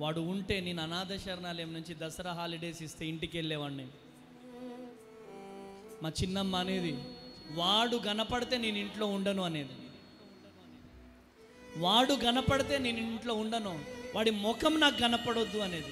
వాడు ఉంటే నేను అనాథ శరణాలయం నుంచి దసరా హాలిడేస్ ఇస్తే ఇంటికి వెళ్ళేవాడిని. మా చిన్నమ్మ అనేది, వాడు కనపడితే నేను ఇంట్లో ఉండను అనేది. వాడు కనపడితే నేను ఇంట్లో ఉండను, వాడి ముఖం నాకు కనపడొద్దు అనేది.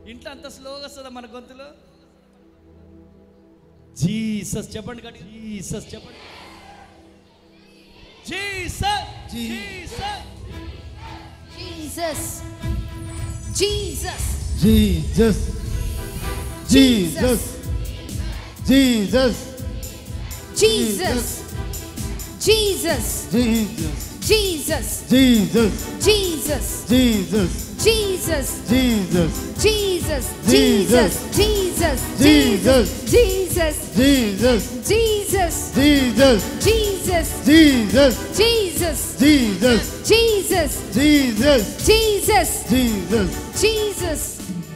ఇంట్లో అంత స్లోగా వస్తుందా మన గొంతులో? జీసస్ చెప్పండి గట్టిగా. జీసస్ చెప్పండి. Jesus Jesus Jesus Jesus Jesus Jesus Jesus Jesus Jesus Jesus Jesus Jesus Jesus Jesus Jesus Jesus, Jesus, Jesus, Jesus, Jesus, Jesus Jesus, Jesus Jesus, Jesus Jesus, Jesus Jesus, Jesus Jesus, Jesus Jesus.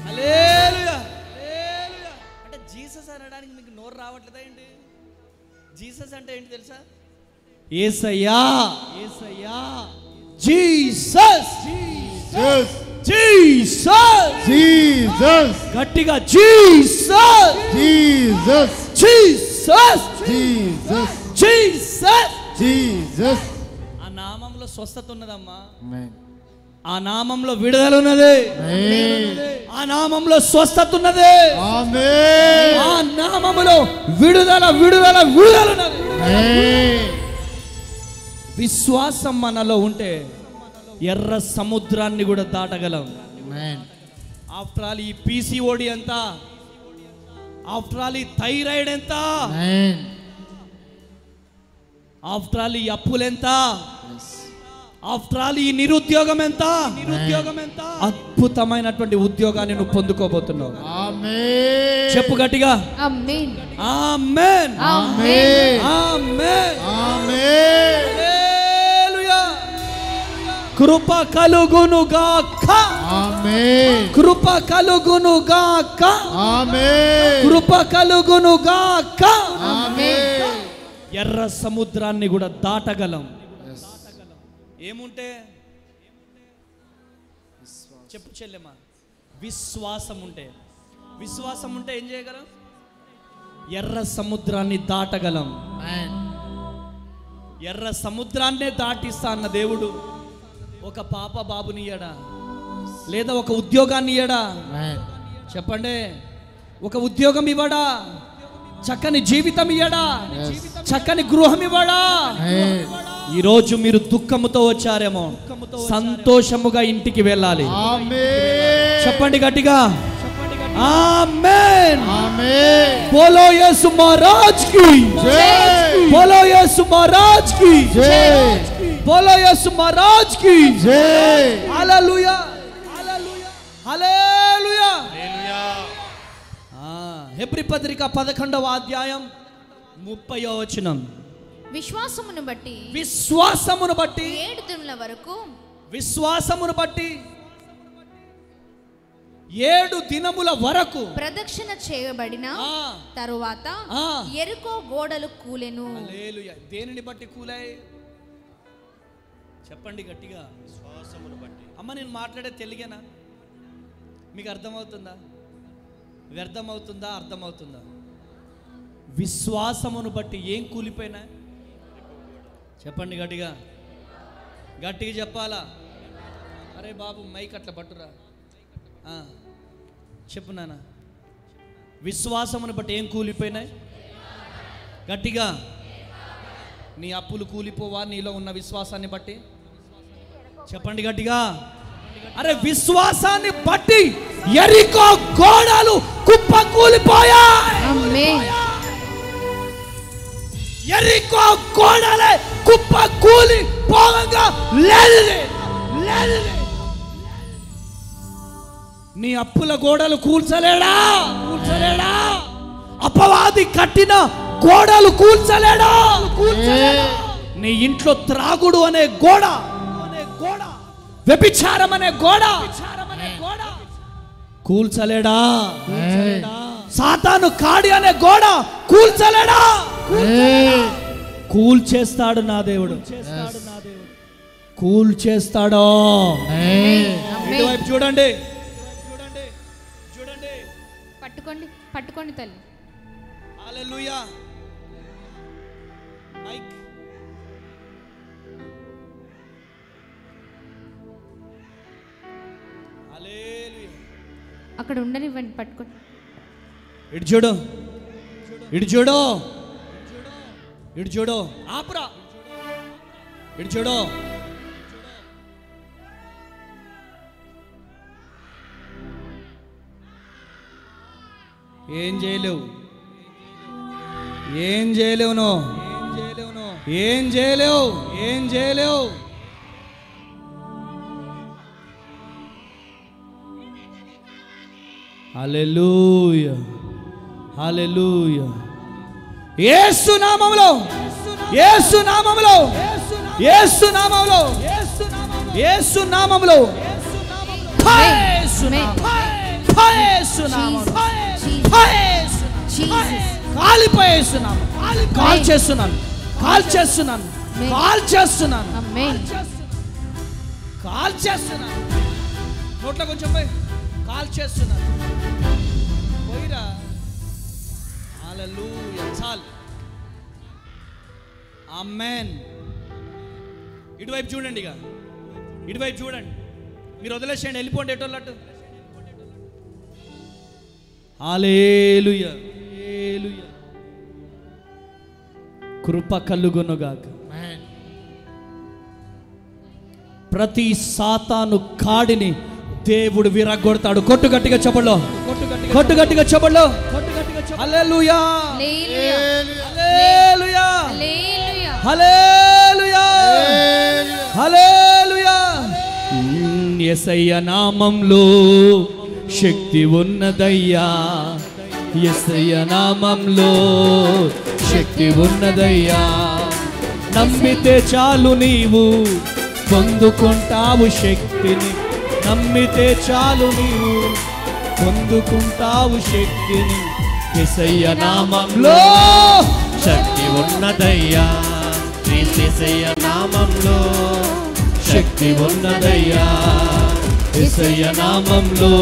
హల్లెలూయా హల్లెలూయా. అంటే Jesus అనడానికి మీకు నోరు రావట్లేదా ఏంటి? Jesus అంటే ఏంటి తెలుసా? యేసయ్యా యేసయ్యా. Jesus Jesus Jesus Jesus గట్టిగా Jesus Jesus Jesus Jesus Jesus. Jesus ఆ నామంలో స్వస్థత ఉన్నదమ్మా. ఆమేన్ ఆ నామంలో విడుదల ఉన్నది. ఆమేన్ ఆ నామంలో స్వస్థత ఉన్నది. ఆమేన్ ఆ నామములో విడుదల విడుదల విడుదల ఉన్నది. ఆమేన్ విశ్వాసం మనలో ఉంటే ఎర్ర సముద్రాన్ని కూడా దాటగలం. ఆమేన్ ఆఫ్టర్ ఆల్ ఈ పీసీఓడి ఎంత, ఆఫ్టర్ ఆల్ ఈ థైరాయిడ్ ఎంత, ఆమేన్ ఆఫ్టర్ ఆల్ ఈ అప్పులు ఎంత, ఆఫ్టర్ ఆల్ ఈ నిరుద్యోగం ఎంత, అద్భుతమైనటువంటి ఉద్యోగాన్ని నువ్వు పొందుకోబోతున్నావు. ఆమేన్ చెప్పు గట్టిగా. Amen. ఆమేన్ ఆమేన్ ఆమేన్. ఆమేన్ హల్లెలూయా. కృప కలుగునుగాక. ఆమేన్ కృప కలుగునుగాక. ఆమేన్ కృప కలుగునుగాక. ఆమేన్ ఎర్ర సముద్రాన్ని కూడా దాటగలం. ఏముంటే చెప్పు చెల్లెమ్మా. విశ్వాసం ఉంటే. విశ్వాసం ఉంటే ఏం చేయగలం? ఎర్ర సముద్రాన్ని దాటగలం. ఆమేన్ ఎర్ర సముద్రాన్నే దాటిస్తా అన్న దేవుడు ఒక పాప బాబుని ఇయ్యడా, లేదా ఒక ఉద్యోగాన్ని ఇయ్యడా? ఆమేన్ చెప్పండి. ఒక ఉద్యోగం ఇవ్వడా? చక్కని జీవితం ఇయ్యడా? చక్కని గృహం ఇవ్వడా? ఆమేన్ ఈరోజు మీరు దుఃఖముతో వచ్చారేమో, సంతోషముగా ఇంటికి వెళ్ళాలి. ఆమేన్ చెప్పండి గట్టిగా. ఆమేన్. ఆమేన్ బోలో యేసు మహారాజ్ కి జై బోలో యేసు మహారాజ్ కి జై బోలో యేసు మహారాజ్ కి జై హల్లెలూయా హల్లెలూయా హల్లెలూయా. హెబ్రీ పత్రిక 11వ అధ్యాయం 30వ వచనం. విశ్వాసమును బట్టి విశ్వాసమును బట్టి 7 దినముల వరకు విశ్వాసమును బట్టి 7 దినముల వరకు ప్రదక్షిణ చేయబడిన ఆ, తరువాత ఆ. ఎరుకో గోడలు కూలెను. హల్లెలూయా. దేనిని బట్టి కూలాయి? చెప్పండి గట్టిగా. అమ్మ నేను మాట్లాడే తెలుగేనా? మీకు అర్థమవుతుందా? వ్యర్థమవుతుందా? అర్థమవుతుందా? విశ్వాసమును బట్టి ఏం కూలిపోయినా? చెప్పండి గట్టిగా. గట్టిగా చెప్పాలా? అరే బాబు మైక్ అట్లా పట్టురా. చెప్పు నాన్న. విశ్వాసమును బట్టి ఏం కూలిపోయినాయి? గట్టిగా. నీ అప్పులు కూలిపోవా నీలో ఉన్న విశ్వాసాన్ని బట్టి? చెప్పండి గట్టిగా. అరే విశ్వాసాన్ని బట్టి ఎరికో గోడలు కుప్ప కూలిపోయాయి. ఆమేన్. ఎరికో గోడలే కుప్ప కూలి పోగా లేదు. నీ అప్పుల గోడలు కూల్చలేడా? కూల్చలేడా? అపవాది కట్టిన గోడలు కూల్చలేడా? కూల్చలేడా? నీ ఇంట్లో త్రాగుడు అనే గోడ, వ్యభిచారం అనే గోడ కూల్చలేడా? సాతాను కాడి అనే గోడ కూల్చలేడా? కూల్చేస్తాడు నా దేవుడు. కూల్చేస్తాడో. ఇటువైపు చూడండి. పట్టుకోండి పట్టుకోండి తల్లి. హల్లెలూయా. మైక్. హల్లెలూయా. అక్కడ ఉండనివ్వండి, పట్టుకోండి. ఇటు చూడు, ఇటు చూడు, ఇటు చూడు, ఆపురా, ఇటు చూడు. ఏం చేయలేవు, ఏం చేయలేవు, ఏం చేయలేవు, ఏం చేయలేవు. హల్లెలూయా, హల్లెలూయా. యేసు నామములో, యేసు నామములో, యేసు నామములో, యేసు నామములో, కాలిపోయేస్తున్నాను, కాల్ చేస్తున్నాను, కాల్ చేస్తున్నాను, కాల్ చేస్తున్నాను, కాల్ చేస్తున్నాను. నోట్లో కొంచెం పోయి కాల్ చేస్తున్నాను. పోయిరా. హల్లెలూయా. చాలు. ఆమేన్. ఇటువైపు చూడండి, ఇక ఇటువైపు చూడండి. మీరు వదిలేసేయండి, వెళ్ళిపోండి ఎటోళ్ళట్టు. హల్లెలూయా, హల్లెలూయా. కృప కలుగునుగాక. ప్రతి సాతాను కాడిని దేవుడు విరగొడతాడు. కొట్టు గట్టిగా చెప్పలో, కొట్టు గట్టిగా చెప్పలో. హల్లెలూయా, హల్లెలూయా, హల్లెలూయా, హల్లెలూయా. యేసయ్య నామములో శక్తి ఉన్నదయ్యా, యేసయ్య నామములో శక్తి ఉన్నదయ్యా. నమ్మితే చాలు నీవు పొందుకుంటావు శక్తిని, నమ్మితే చాలు నీవు పొందుకుంటావు శక్తిని. యేసయ్య నామములో శక్తి ఉన్నదయ్యా, యేసయ్య నామములో శక్తి ఉన్నదయ్యా, యేసయ్య నామములో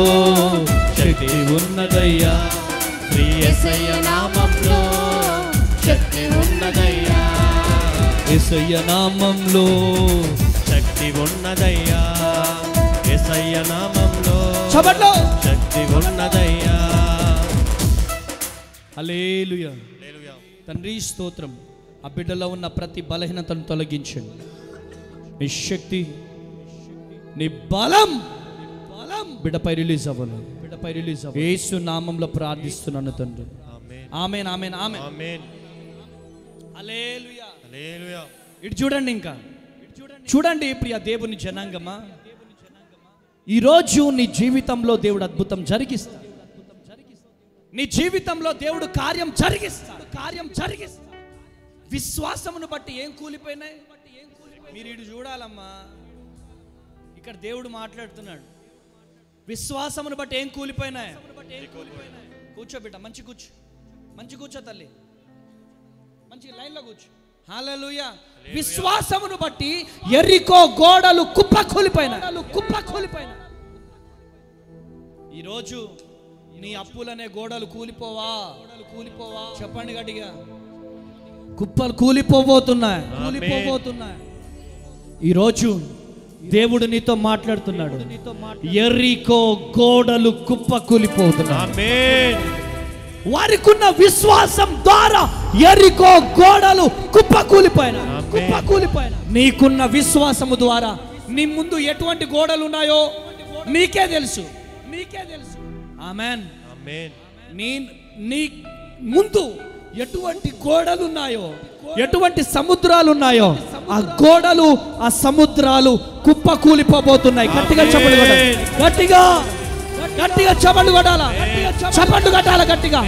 శక్తి ఉన్నదయ్యా, యేసయ్య నామములో శక్తి ఉన్నదయ్యా, యేసయ్య నామములో శక్తి ఉన్నదయ్యా, యేసయ్య నామములో చప్పట్లు. శక్తి ఉన్నదయ్యా. హల్లెలూయా. తండ్రి స్తోత్రం. ఆ బిడ్డలో ఉన్న ప్రతి బలహీనతను తొలగించండి. నీ శక్తి, నీ బలం బిడ్డపై రిలీజ్ అవ్వాలి, బిడ్డపై రిలీజ్ అవ్వాలి. యేసు నామములో ప్రార్థిస్తున్నాను తండ్రి. ఆమేన్, ఆమేన్, ఆమేన్, ఆమేన్. హల్లెలూయా, హల్లెలూయా. ఇటు చూడండి, ఇంకా చూడండి ప్రియ దేవుని జనాంగమా. ఈరోజు నీ జీవితంలో దేవుడు అద్భుతం జరిగిస్తాడు. నీ జీవితంలో దేవుడు కార్యం జరిగిస్తాడు, కార్యం జరిగిస్తాడు. విశ్వాసమును బట్టి ఏం కూలిపోయినాయి మీరు ఇటు చూడాలమ్మా. ఇక్కడ దేవుడు మాట్లాడుతున్నాడు. విశ్వాసమును బట్టి ఏం కూలిపోయినాయి. కూర్చో బిడ్డ, మంచి కూర్చో, మంచి కూర్చో తల్లి, మంచి లైన్లో కూర్చో. హల్లెలూయా. విశ్వాసమును బట్టి ఎరికో గోడలు కుప్పకూలిపోయినాయి. ఈరోజు నీ అప్పులనే గోడలు కూలిపోవా, చెప్పండి గట్టిగా. కుప్పలు కూలిపోబోతున్నాయి. ఈరోజు దేవుడు నీతో మాట్లాడుతున్నాడు. ఎరికో గోడలు కుప్పకూలిపోతున్నాయి. ఆమేన్. వారికున్న విశ్వాసం ద్వారా ఎరికో గోడలు కుప్పకూలిపోయినాయి. నీకున్న విశ్వాసము ద్వారా నీ ముందు ఎటువంటి గోడలు ఉన్నాయో నీకే తెలుసు. ఆమేన్. నీ ముందు ఎటువంటి గోడలు ఉన్నాయో, ఎటువంటి సముద్రాలు ఉన్నాయో, ఆ గోడలు, ఆ సముద్రాలు కుప్పకూలిపోబోతున్నాయి. గట్టిగా చప్పట్లు కొట్టాలి, గట్టిగా చప్పట్లు కొట్టాలా, చప్పట్లు కొట్టాలా గట్టిగా.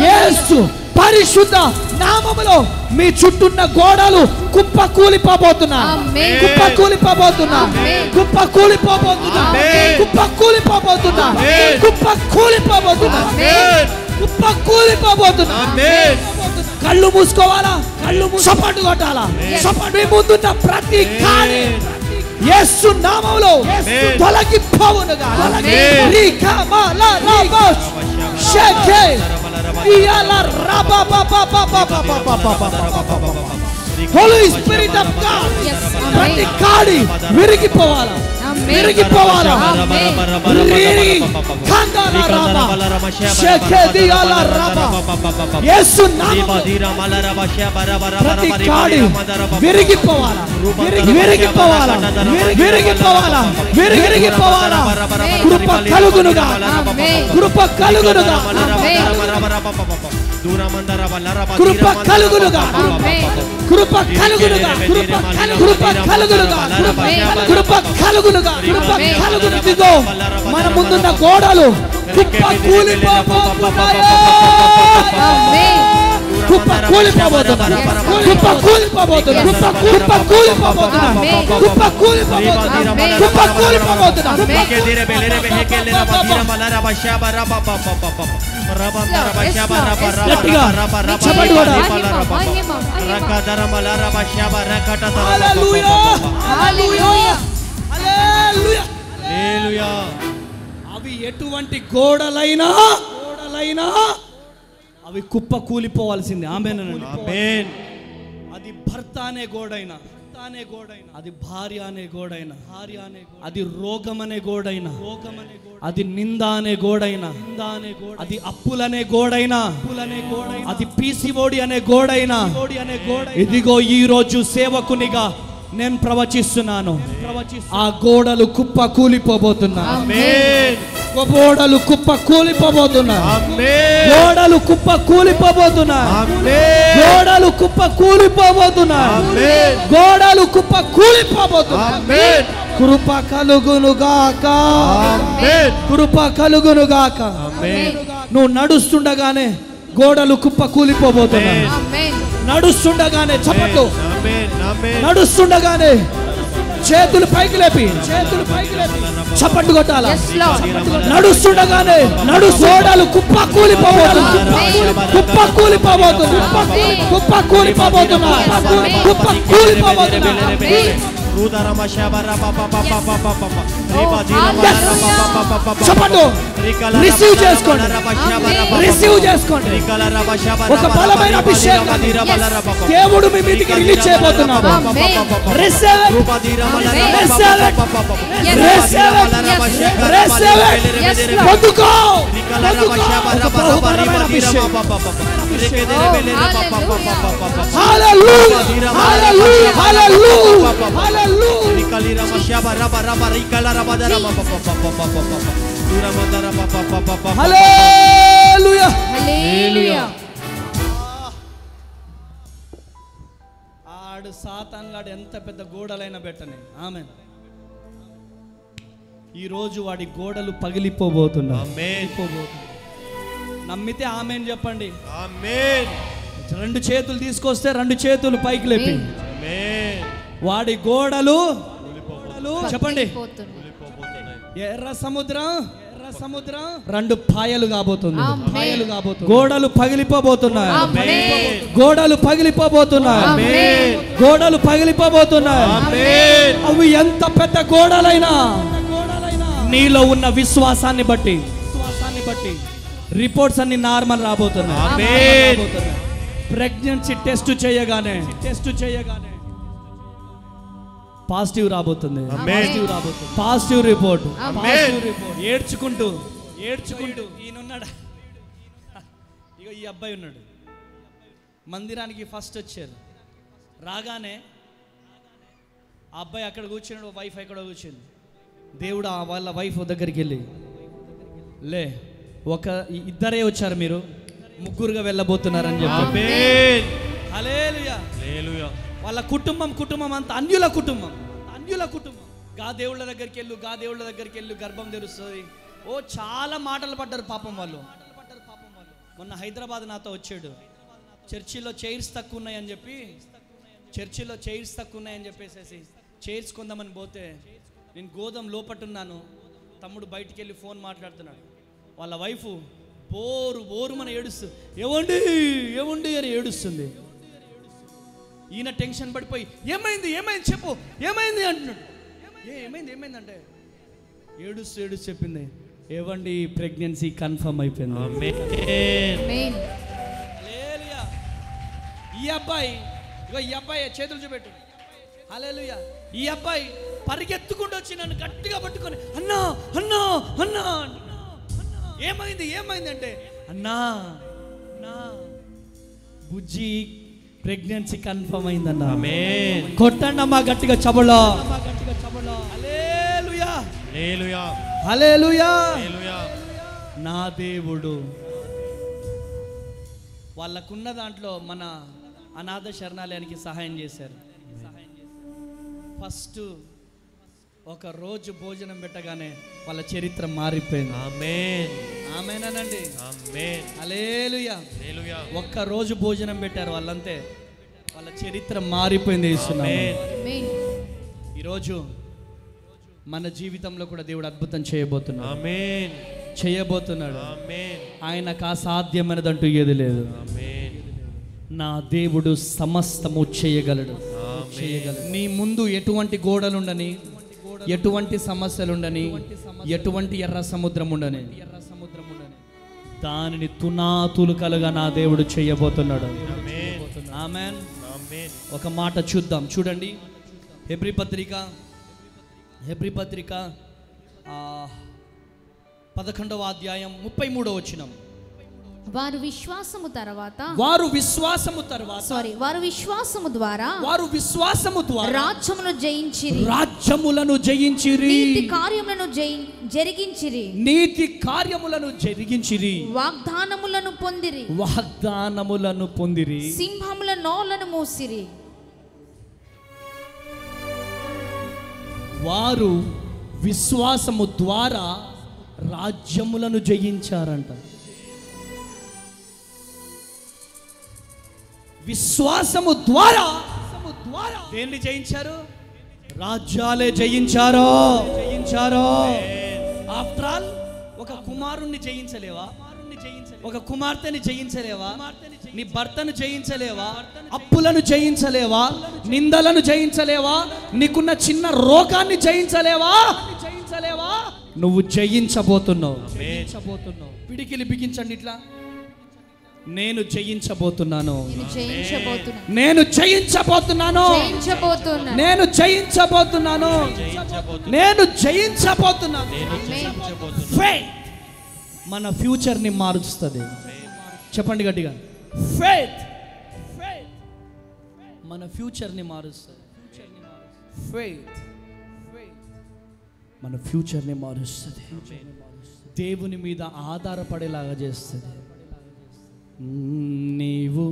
యేసు పరిశుద్ధ నామములో మీ చుట్టూన్న గోడలు కుప్పకూలిపోబోతున్నాయి. కళ్ళు మూసుకోవాలా, చప్పట్లు కొట్టాలా. మీ ముందున్న ప్రతి కాడి యేసు నామములో తొలగిపోవునుగా. Holy Spirit of God, ప్రతి కాడి విరిగిపోవాలా. విరిగిపోవాలా. రీరి కందల రామ షెకెదియాల రామ యేసు నామములో ప్రతి కాడి విరిగిపోవాలా, విరిగిపోవాలా, విరిగిపోవాలా, విరిగిపోవాలా. కృప కలుగునుగా, కృప కలుగునుగా, కృప కలుగునుగా, కృప కలుగునుగా, కృప కలుగునుగా, కృప కలుగునుగా, కృప కలుగునుగా. మన ముందున్న గోడలు కుప్ప కూలిపోబోతున్నాయి. కుప్ప కూలిపోబోతున్నారు, కుప్ప కూలిపోబోతున్నారు, కుప్ప కూలిపోబోతున్నారు, కుప్ప కూలిపోబోతున్నారు, కుప్ప కూలిపోబోతున్నారు. గట్టిగా చప్పట్లు కొట్టాలి. హల్లెలూయా, హల్లెలూయా, హల్లెలూయా. అవి ఎటువంటి గోడలైనా అవి కుప్ప కూలిపోవాల్సిందే. ఆమేన్. అది భర్త అనే గోడైనా, అది భార్య అనే గోడైనా, అది రోగం అనే గోడైనా, అది నింద అనే గోడైనా, అది అప్పులనే గోడైనా, అది పీసిఓడి అనే గోడైనా, ఇదిగో ఈ రోజు సేవకునిగా నేను ప్రవచిస్తున్నాను, ఆ గోడలు కుప్ప కూలిపోబోతున్నాయి. గోడలు కుప్ప కూలిపోబోతున్నాయి. గోడలు కుప్ప కూలిపోబోతున్నాయి. గోడలు కుప్ప కూలిపోబోతున్నాయి. గోడలు కుప్ప కూలిపోబోతున్నాయి. కృప కలుగునుగాక, కృప కలుగునుగాక. నువ్వు నడుస్తుండగానే గోడలు కుప్ప కూలిపోబోతున్నాయి. నడుస్తుండగానే చప్పట్లు, నడుస్తుండగానే చేతులు పైకి లేపి చప్పట్లు కొట్టాల. నడుస్తుండగానే గోడలు కుప్ప కూలిపోబోతున్నాయి, కుప్ప కూలిపోబోతున్నాయి, కుప్ప కూలిపోబోతున్నాయి, కుప్ప కూలిపోబోతున్నాయి. చప్పట్లు రిసీవ్ చేసుకోండి, రిసీవ్ చేసుకోండి. ఒక బలమైన అభిషేకం దేవుడు మీ మీదికి రిలీజ్ చేయబోతున్నాడు. Receive it, receive it, receive it, receive it. పొందుకో, పొందుకో. ఒక బలమైన అభిషేకం. హల్లెలూయా, హల్లెలూయా, హల్లెలూయా. ఆడు సాతాన్గాడు ఎంత పెద్ద గోడలైనా పెట్టని. ఆమేన్. ఈ రోజు వాడి గోడలు పగిలిపోబోతున్నాయి. నమ్మితే ఆమేన్ చెప్పండి. రెండు చేతులు తీసుకొస్తే రెండు చేతులు పైకి లేపి వాడి గోడలు చెప్పండి. ఎర్ర సముద్రం రెండు పాయలు కాబోతుంది. గోడలు పగిలిపోబోతున్నాయి. గోడలు పగిలిపోబోతున్నాయి. గోడలు పగిలిపోబోతున్నాయి. అవి ఎంత పెద్ద గోడలైనా నీలో ఉన్న విశ్వాసాన్ని బట్టి రిపోర్ట్స్ అన్ని నార్మల్ రాబోతున్నాయి. ప్రెగ్నెన్సీ టెస్ట్ చేయగానే పాజిటివ్ రాబోతుంది. Positive report. ఏడ్చుకుంటూ ఈయనున్నాడు. ఇగో ఈ అబ్బాయి ఉన్నాడు. మందిరానికి ఫస్ట్ వచ్చారు. రాగానే ఆ అబ్బాయి అక్కడ కూర్చున్నాడు, వైఫ్ ఎక్కడ కూర్చుంది. దేవుడు వాళ్ళ వైఫ్ దగ్గరికి వెళ్ళి, లే ఒక ఇద్దరే వచ్చారు, మీరు ముగ్గురుగా వెళ్ళబోతున్నారని చెప్పి. హల్లెలూయా. వాళ్ళ కుటుంబం అంతా అన్యుల కుటుంబం. గా దేవుళ్ళ దగ్గరికి వెళ్ళు గర్భం తెరుస్తుంది. ఓ చాలా మాటలు పడ్డారు పాపం వాళ్ళు. మొన్న హైదరాబాద్ నాతో వచ్చాడు. చర్చిలో చైర్స్ తక్కువ ఉన్నాయని చెప్పేసి చైర్స్ కొందామని పోతే నేను గోదాం లోపట్టున్నాను. తమ్ముడు బయటికి వెళ్ళి ఫోన్ మాట్లాడుతున్నాడు. వాళ్ళ వైఫ్ బోరుమని ఏడుస్తుంది. ఏమండి అని ఏడుస్తుంది. ఈయన టెన్షన్ పడిపోయి ఏమైంది చెప్పు, ఏమైంది అంటున్నాడు. ఏమైంది అంటే ఏడుస్తూ చెప్పింది, ఏవండి ప్రెగ్నెన్సీ కన్ఫర్మ్ అయిపోయింది. ఈ అబ్బాయి చేతులు చూపెట్టు. హల్లెలూయా. ఈ అబ్బాయి పరిగెత్తుకుంటూ వచ్చి నన్ను గట్టిగా పట్టుకొని అన్నా అన్నా అన్నా ఏమైంది అంటే అన్నా అన్నా బుజ్జి ప్రెగ్నెన్సీ కన్ఫర్మ్ అయిందన్నా. ఆమేన్. కొట్టండి అమ్మా గట్టిగా చబలో. హల్లెలూయా హల్లెలూయా. హల్లెలూయా. హల్లెలూయా. నా దేవుడు వాళ్ళకున్న దాంట్లో మన అనాథ శరణాలయానికి సహాయం చేశారు. ఫస్ట్ ఒక రోజు భోజనం పెట్టగానే వాళ్ళ చరిత్ర మారిపోయింది. ఆమేన్. ఆమేనండి. ఆమేన్. హల్లెలూయా. హల్లెలూయా. ఒక్క రోజు భోజనం పెట్టారు వాళ్ళంతే, వాళ్ళ చరిత్ర మారిపోయింది. ఆమేన్. ఆమేన్. ఈరోజు మన జీవితంలో కూడా దేవుడు అద్భుతం చేయబోతున్నాడు. ఆమేన్. చేయబోతున్నాడు. ఆమేన్. ఆయనకు అసాధ్యమైనదంటూ ఏది లేదు. ఆమేన్. నా దేవుడు సమస్తము చేయగలడు. ఆమేన్. నీ ముందు ఎటువంటి గోడలుండని, ఎటువంటి సమస్యలుండని, ఎటువంటి ఎర్ర సముద్రం ఉండని, దానిని తునాతులుకలుగా నా దేవుడు చేయబోతున్నాడు. ఆమేన్. ఆమేన్. ఆమేన్. ఒక మాట చూద్దాం, చూడండి. హెబ్రీ పత్రిక 11వ అధ్యాయం 33వ వచనం. వారు విశ్వాసము తర్వాత వారు విశ్వాసము ద్వారా రాజ్యమును జయించిరి, రాజ్యములను జయించిరి, నీతి కార్యములను జరిగించిరి, నీతి కార్యములను జరిగించిరి, వాగ్దానములను పొందిరి, సింహముల నోలను మూసిరి. వారు విశ్వాసము ద్వారా రాజ్యములను జయించారంట. విశ్వాసము ద్వారా దేన్ని జయించారు? రాజ్యాలే జయించారు. ఆఫ్టర్ ఆల్ ఒక కుమారుణ్ణి జయించలేవా? ఒక కుమార్తెని జయించలేవా? నీ భర్తను జయించలేవా? అప్పులను జయించలేవా? నిందలను జయించలేవా? నీకున్న చిన్న రోగాన్ని జయించలేవా? నువ్వు జయించబోతున్నావు. పిడికిలి బిగించండి ఇట్లా. నేను జయించబోతున్నాను. నేను జయించబోతున్నాను. నేను జయించబోతున్నాను. నేను జయించబోతున్నాను. ఫెయిత్ మన ఫ్యూచర్ ని మారుస్తుంది. చెప్పండి గట్టిగా, ఫెయిత్ మన ఫ్యూచర్ ని మారుస్తుంది. ఫెయిత్ మన ఫ్యూచర్ ని మారుస్తుంది. దేవుని మీద ఆధారపడేలాగా చేస్తుంది. నీవు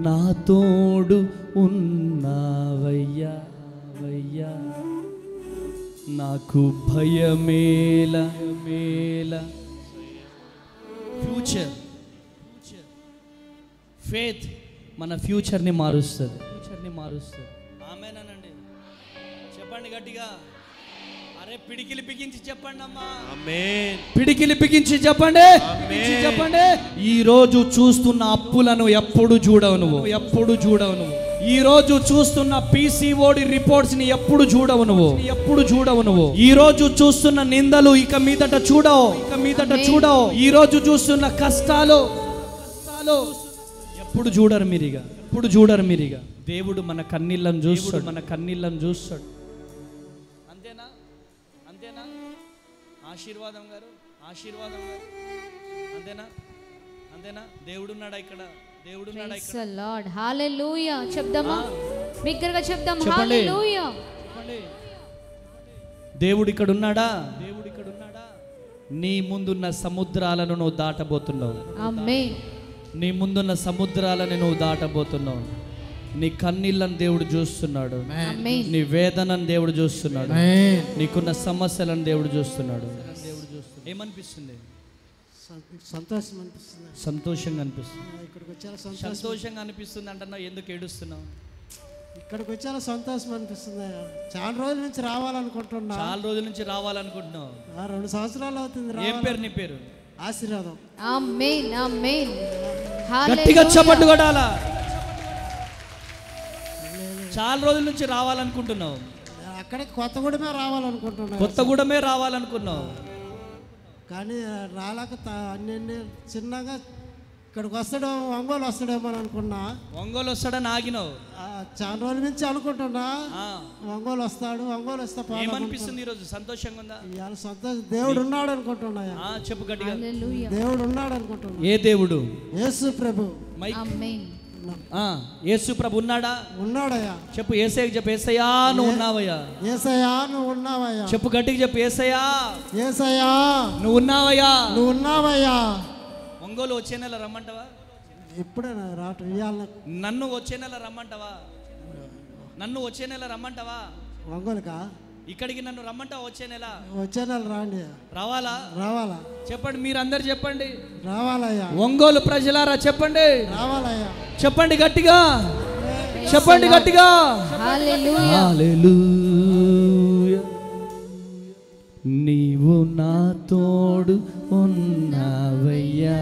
నా తోడు ఉన్నావయ్యా, నాకు భయమేల. ఫ్యూచర్, ఫెయిత్ మన ఫ్యూచర్ని మారుస్తుంది. ఆమేనండి. చెప్పండి గట్టిగా. అరే పిడికిలి బిగించి చెప్పండి అమ్మా. ఆమేన్. పిడికిలి బిగించి చెప్పండి. ఈ రోజు చూస్తున్న అప్పులను ఎప్పుడు చూడవు నువ్వు. ఈ రోజు చూస్తున్న PCOD రిపోర్ట్స్ ని ఎప్పుడు చూడవు నువ్వు. ఈ రోజు చూస్తున్న నిందలు ఇక మీదట చూడవు. ఈ రోజు చూస్తున్న కష్టాలు ఎప్పుడు చూడరు మీరిగా. దేవుడు మన కన్నీళ్ళను చూస్తాడు. అంతేనా? ఆశీర్వాదం గారు అంతేనా? దేవుడున్నాడా ఇక్కడ? లార్డ్ హల్లెలూయా. చెప్దామా? బిగ్గరగా చెప్దాం. చెప్పండి. హల్లెలూయా. దేవుడు ఇక్కడ ఉన్నాడా? నీ ముందున్న సముద్రాలను నువ్వు దాటబోతున్నావు. ఆమేన్. నీ ముందున్న సముద్రాలను నువ్వు దాటబోతున్నావు. నీ కన్నీళ్ళను దేవుడు చూస్తున్నాడు. ఆమేన్. నీ వేదనను దేవుడు చూస్తున్నాడు. నీకున్న సమస్యలను దేవుడు చూస్తున్నాడు. ఏమనిపిస్తుంది? సంతోషంగా అనిపిస్తుంది. సంతోషంగా అనిపిస్తుంది అంటున్నావు, ఎందుకు ఏడుస్తున్నావు? ఇక్కడికి వచ్చేలా సంతోషం అనిపిస్తుంది. చాలా రోజుల నుంచి రావాలనుకుంటున్నావు. 2 సంవత్సరాలు అవుతుంది. ఏం పేరు నీ పేరు? ఆశీర్వాదం. ఆమేన్. గట్టిగా చప్పట్లు కొట్టాలా? చాలా రోజుల నుంచి రావాలనుకుంటున్నావు. అక్కడికి కొత్తగూడమే రావాలనుకుంటున్నావు. కానీ రాలేక అన్ని చిన్నగా ఇక్కడికి వస్తాడో ఒంగోలు వస్తాడేమో అని అనుకున్నా. ఒంగోలు వస్తాడని ఆగినావు. చాలా రోజుల నుంచి అనుకుంటున్నా ఒంగోలు వస్తాడు, ఒంగోలు వస్తా. ఏమనిపిస్తుంది ఈరోజు? సంతోషంగా ఉందా? ఇవాళ సంతోషం. దేవుడు ఉన్నాడు అనుకుంటున్నా. చెప్పు గట్టిగా. దేవుడు ఉన్నాడు అనుకుంటున్నా. ఏ దేవుడు? యేసు ప్రభు. యేసు ప్రభు ఉన్నాడా? ఉన్నాడయ్యా. చెప్పు యేసయ్య. చెప్పు యేసయ్యా నువ్వు ఉన్నావయ్యా. యేసయ్యా నువ్వు ఉన్నావయ్యా. చెప్పు గట్టిగా చెప్పు యేసయ్యా. యేసయ్యా నువ్వు ఉన్నావయ్యా. నువ్వు ఉన్నావయ్యా. ఒంగోలు వచ్చే నెల రమ్మంటావా? ఇప్పుడే రావటం ఇవాళ. నన్ను వచ్చే నెల రమ్మంటావా? నన్ను వచ్చే నెల రమ్మంటావా? ఒంగోలుకా? ఇక్కడికి నన్ను రమ్మంటావా? వచ్చే నెల. వచ్చే నెల రాండి. రావాలా? రావాలా? చెప్పండి, మీరు అందరు చెప్పండి. రావాలయ్యా. ఒంగోలు ప్రజలారా చెప్పండి. రావాలయ్యా. చెప్పండి గట్టిగా. చెప్పండి గట్టిగా. హల్లెలూయా. నీవు నా తోడు ఉన్నావయ్యా,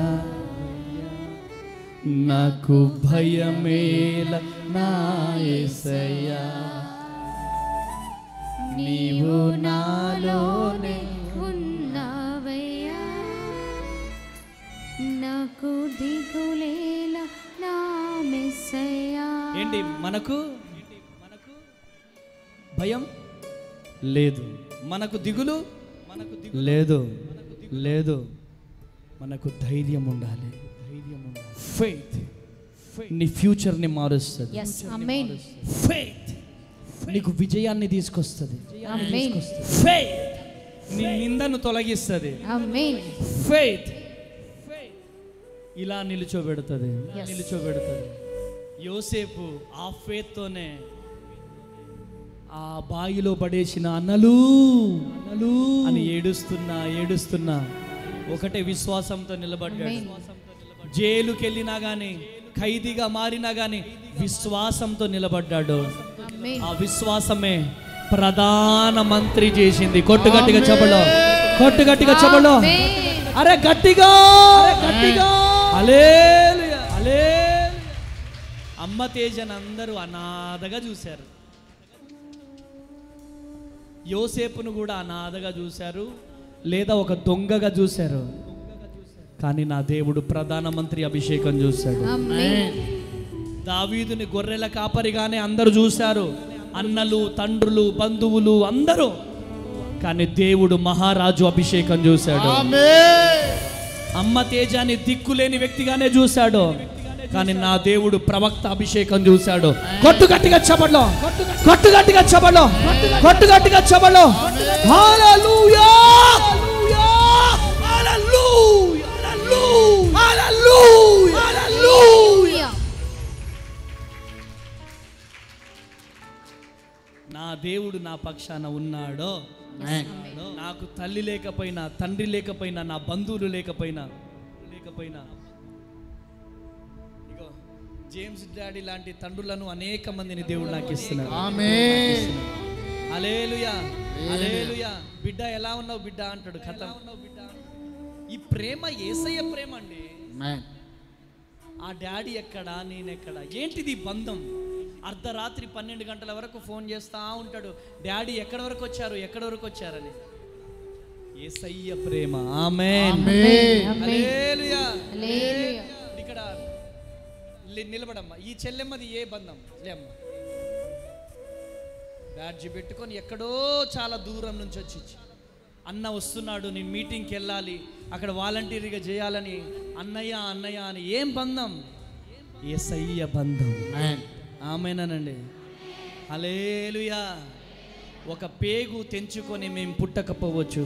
నాకు భయమేల నా యేసయ్యా, నీవు నాలోనే ఉన్నావయ్యా, నాకు దిగులేల నా మెస్సయ్యా. ఏంటి మనకు భయం లేదు, మనకు దిగులు లేదు, లేదు, మనకు ధైర్యం ఉండాలి. ఫెయిత్ నీ ఫ్యూచర్ని మారుస్తుంది. ఫెయిత్ నీకు విజయాన్ని తీసుకొస్తుంది. ఫెయిత్ నీ నిందను తొలగిస్తుంది. ఫెయిత్ ఇలా నిలుచోబెడుతుంది. యోసేపు ఆ ఫెయిత్ తోనే ఆ బాయిలో పడేసిన అన్నలు అని ఏడుస్తున్నా ఒకటే విశ్వాసంతో నిలబడ్డాడు. జైలుకి వెళ్ళినా గాని, ఖైదీగా మారినా గాని విశ్వాసంతో నిలబడ్డాడు. ఆ విశ్వాసమే ప్రధాన మంత్రి చేసింది. కొట్టుగట్టిగా చెప్పలో అరే గట్టిగా. హల్లెలూయా. అమ్మ తేజను అందరూ అనాథగా చూశారు. యోసేపును కూడా అనాథగా చూశారు, లేదా ఒక దొంగగా చూశారు. కానీ నా దేవుడు ప్రధానమంత్రి అభిషేకం చూశాడు. దావీదుని గొర్రెల కాపరిగానే అందరూ చూశారు, అన్నలు, తండ్రులు, బంధువులు అందరూ. కానీ దేవుడు మహారాజు అభిషేకం చూశాడు. అమ్మ తేజాన్ని దిక్కులేని వ్యక్తిగానే చూశాడు, కానీ నా దేవుడు ప్రవక్త అభిషేకం చూశాడు. కొట్టుగట్టిగా చెప్పలో హల్లెలూయా. నా దేవుడు నా పక్షాన ఉన్నాడో. నాకు తల్లి లేకపోయినా, తండ్రి లేకపోయినా, నా బంధువులు లేకపోయినా ఇగో జేమ్స్ డాడీ లాంటి తండ్రులను అనేక మందిని దేవుడు నాకు ఇస్తున్నాడు. హల్లెలూయా. బిడ్డ ఎలా ఉన్నావు బిడ్డ అంటాడు. కథ ఈ ప్రేమ యేసయ్య ప్రేమ అండి. ఆ డాడీ ఎక్కడా, నేనెక్కడా, ఏంటిది బంధం? అర్ధరాత్రి 12 గంటల వరకు ఫోన్ చేస్తా ఉంటాడు. డాడీ ఎక్కడి వరకు వచ్చారని. యేసయ్య ప్రేమ. ఆమేన్. హల్లెలూయా. ఇక్కడ నిలబడమ్మా. ఈ చెల్లెమ్మది ఏ బంధం లేమ్మా. బ్యాడ్జి పెట్టుకొని ఎక్కడో చాలా దూరం నుంచి వచ్చి అన్న వస్తున్నాడు, నేను మీటింగ్కి వెళ్ళాలి, అక్కడ వాలంటీర్గా చేయాలని అన్నయ్య అని. ఏం బంధం? యేసయ్య బంధం. ఆమేనండి. హల్లెలూయా. ఒక పేగు తెంచుకొని మేము పుట్టకపోవచ్చు,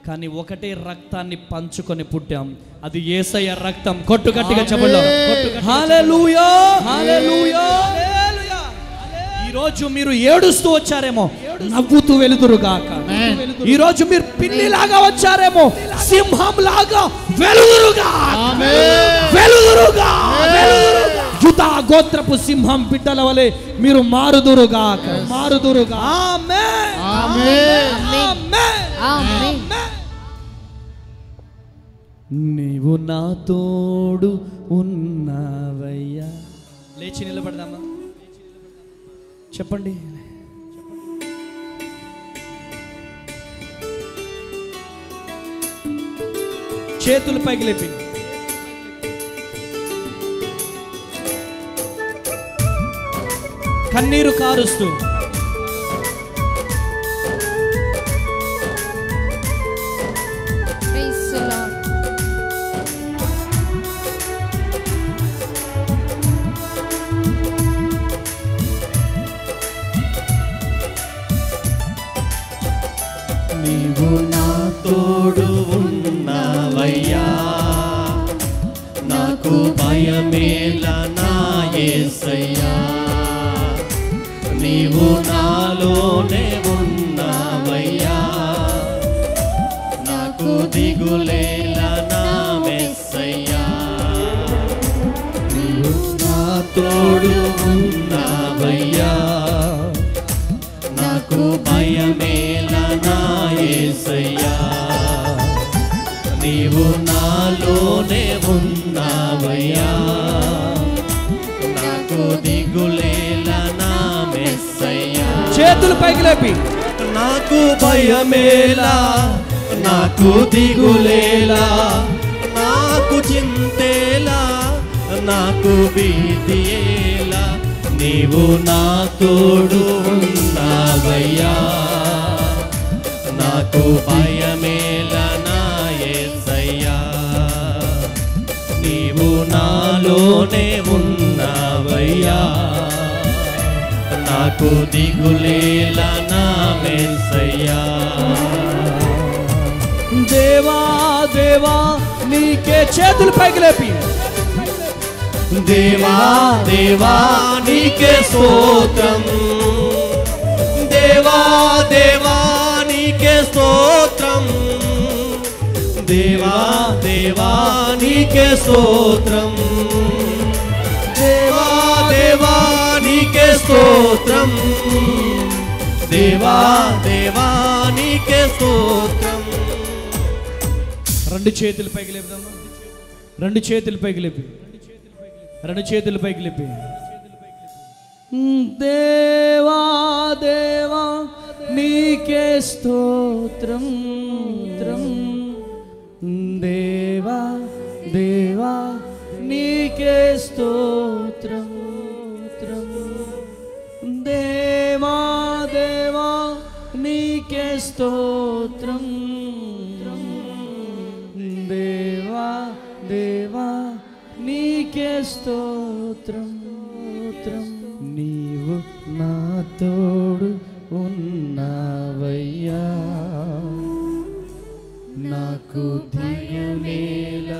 కానీ ఒకటే రక్తాన్ని పంచుకొని పుట్టాం. అది యేసయ్య రక్తం. కొట్టుగట్టిగా చెప్పండి. హల్లెలూయా. ఈరోజు మీరు ఏడుస్తూ వచ్చారేమో, నవ్వుతూ వెలుదురుగాక. ఈరోజు మీరు పిల్లిలాగా వచ్చారేమో, సింహం లాగా వెలుదురుగా. యూదా గోత్రపు సింహం బిడ్డల వలె మీరు మారుదురుగాక. నీవు నా తోడు ఉన్నావయ్యా. లేచి నిలబడదామా? చెప్పండి. చేతులు పైకి లేపి కన్నీరు కారుస్తూ ప్రైజ్ ది లార్డ్. నీవు నా తోడు ఉన్నావయ్యా, నాకు భయమేల నా యేసయ్యా. నీవు నాలోనే ఉన్నావయ్యా, నాకు దిగులేల నా మెస్సయ్యా. నీవు నా తోడు ఉన్నావయ్యా, నాకు భయమేల నా యేసయ్యా. నీవు నాలోనే ఉన్నావయ్యా, నాకు దిగులేల నా మెస్సయ్యా. చేతులు పైకి లేపి నాకు భయమేలా, నాకు దిగులేలా, నాకు చింతేలా, నాకు భీతియేలా. నీవు నా తోడు ఉన్నావయ్యా, నాకు భయమేలా నా యేసయ్యా. నీవు నాలోనే ఉన్నావయ్యా, నాకు దిగులేలా నా మెస్సయ్యా. దేవా దేవా నీకే చేతులు పైకి లేపి దేవా దేవా నీకే స్తోత్రం, దేవా దేవా నీకే స్తోత్రం, దేవా దేవా నీకే స్తోత్రం, దేవా దేవా నీకే స్తోత్రం, దేవా దేవా నీకే స్తోత్రం. రెండు చేతులు పైకి లేపుదామా, రెండు చేతులు పైకి లేపి, రెండు చేతులు పైకి లేపి. దేవా దేవా నీకే స్తోత్రం, దేవా దేవా నీకే స్తోత్రం, దేవా దేవా నీకే స్తోత్రం, దేవా దేవా నీకే స్తోత్రం. నీవు నా తోడు ఉన్నావయ్యా, నాకు దిగులేల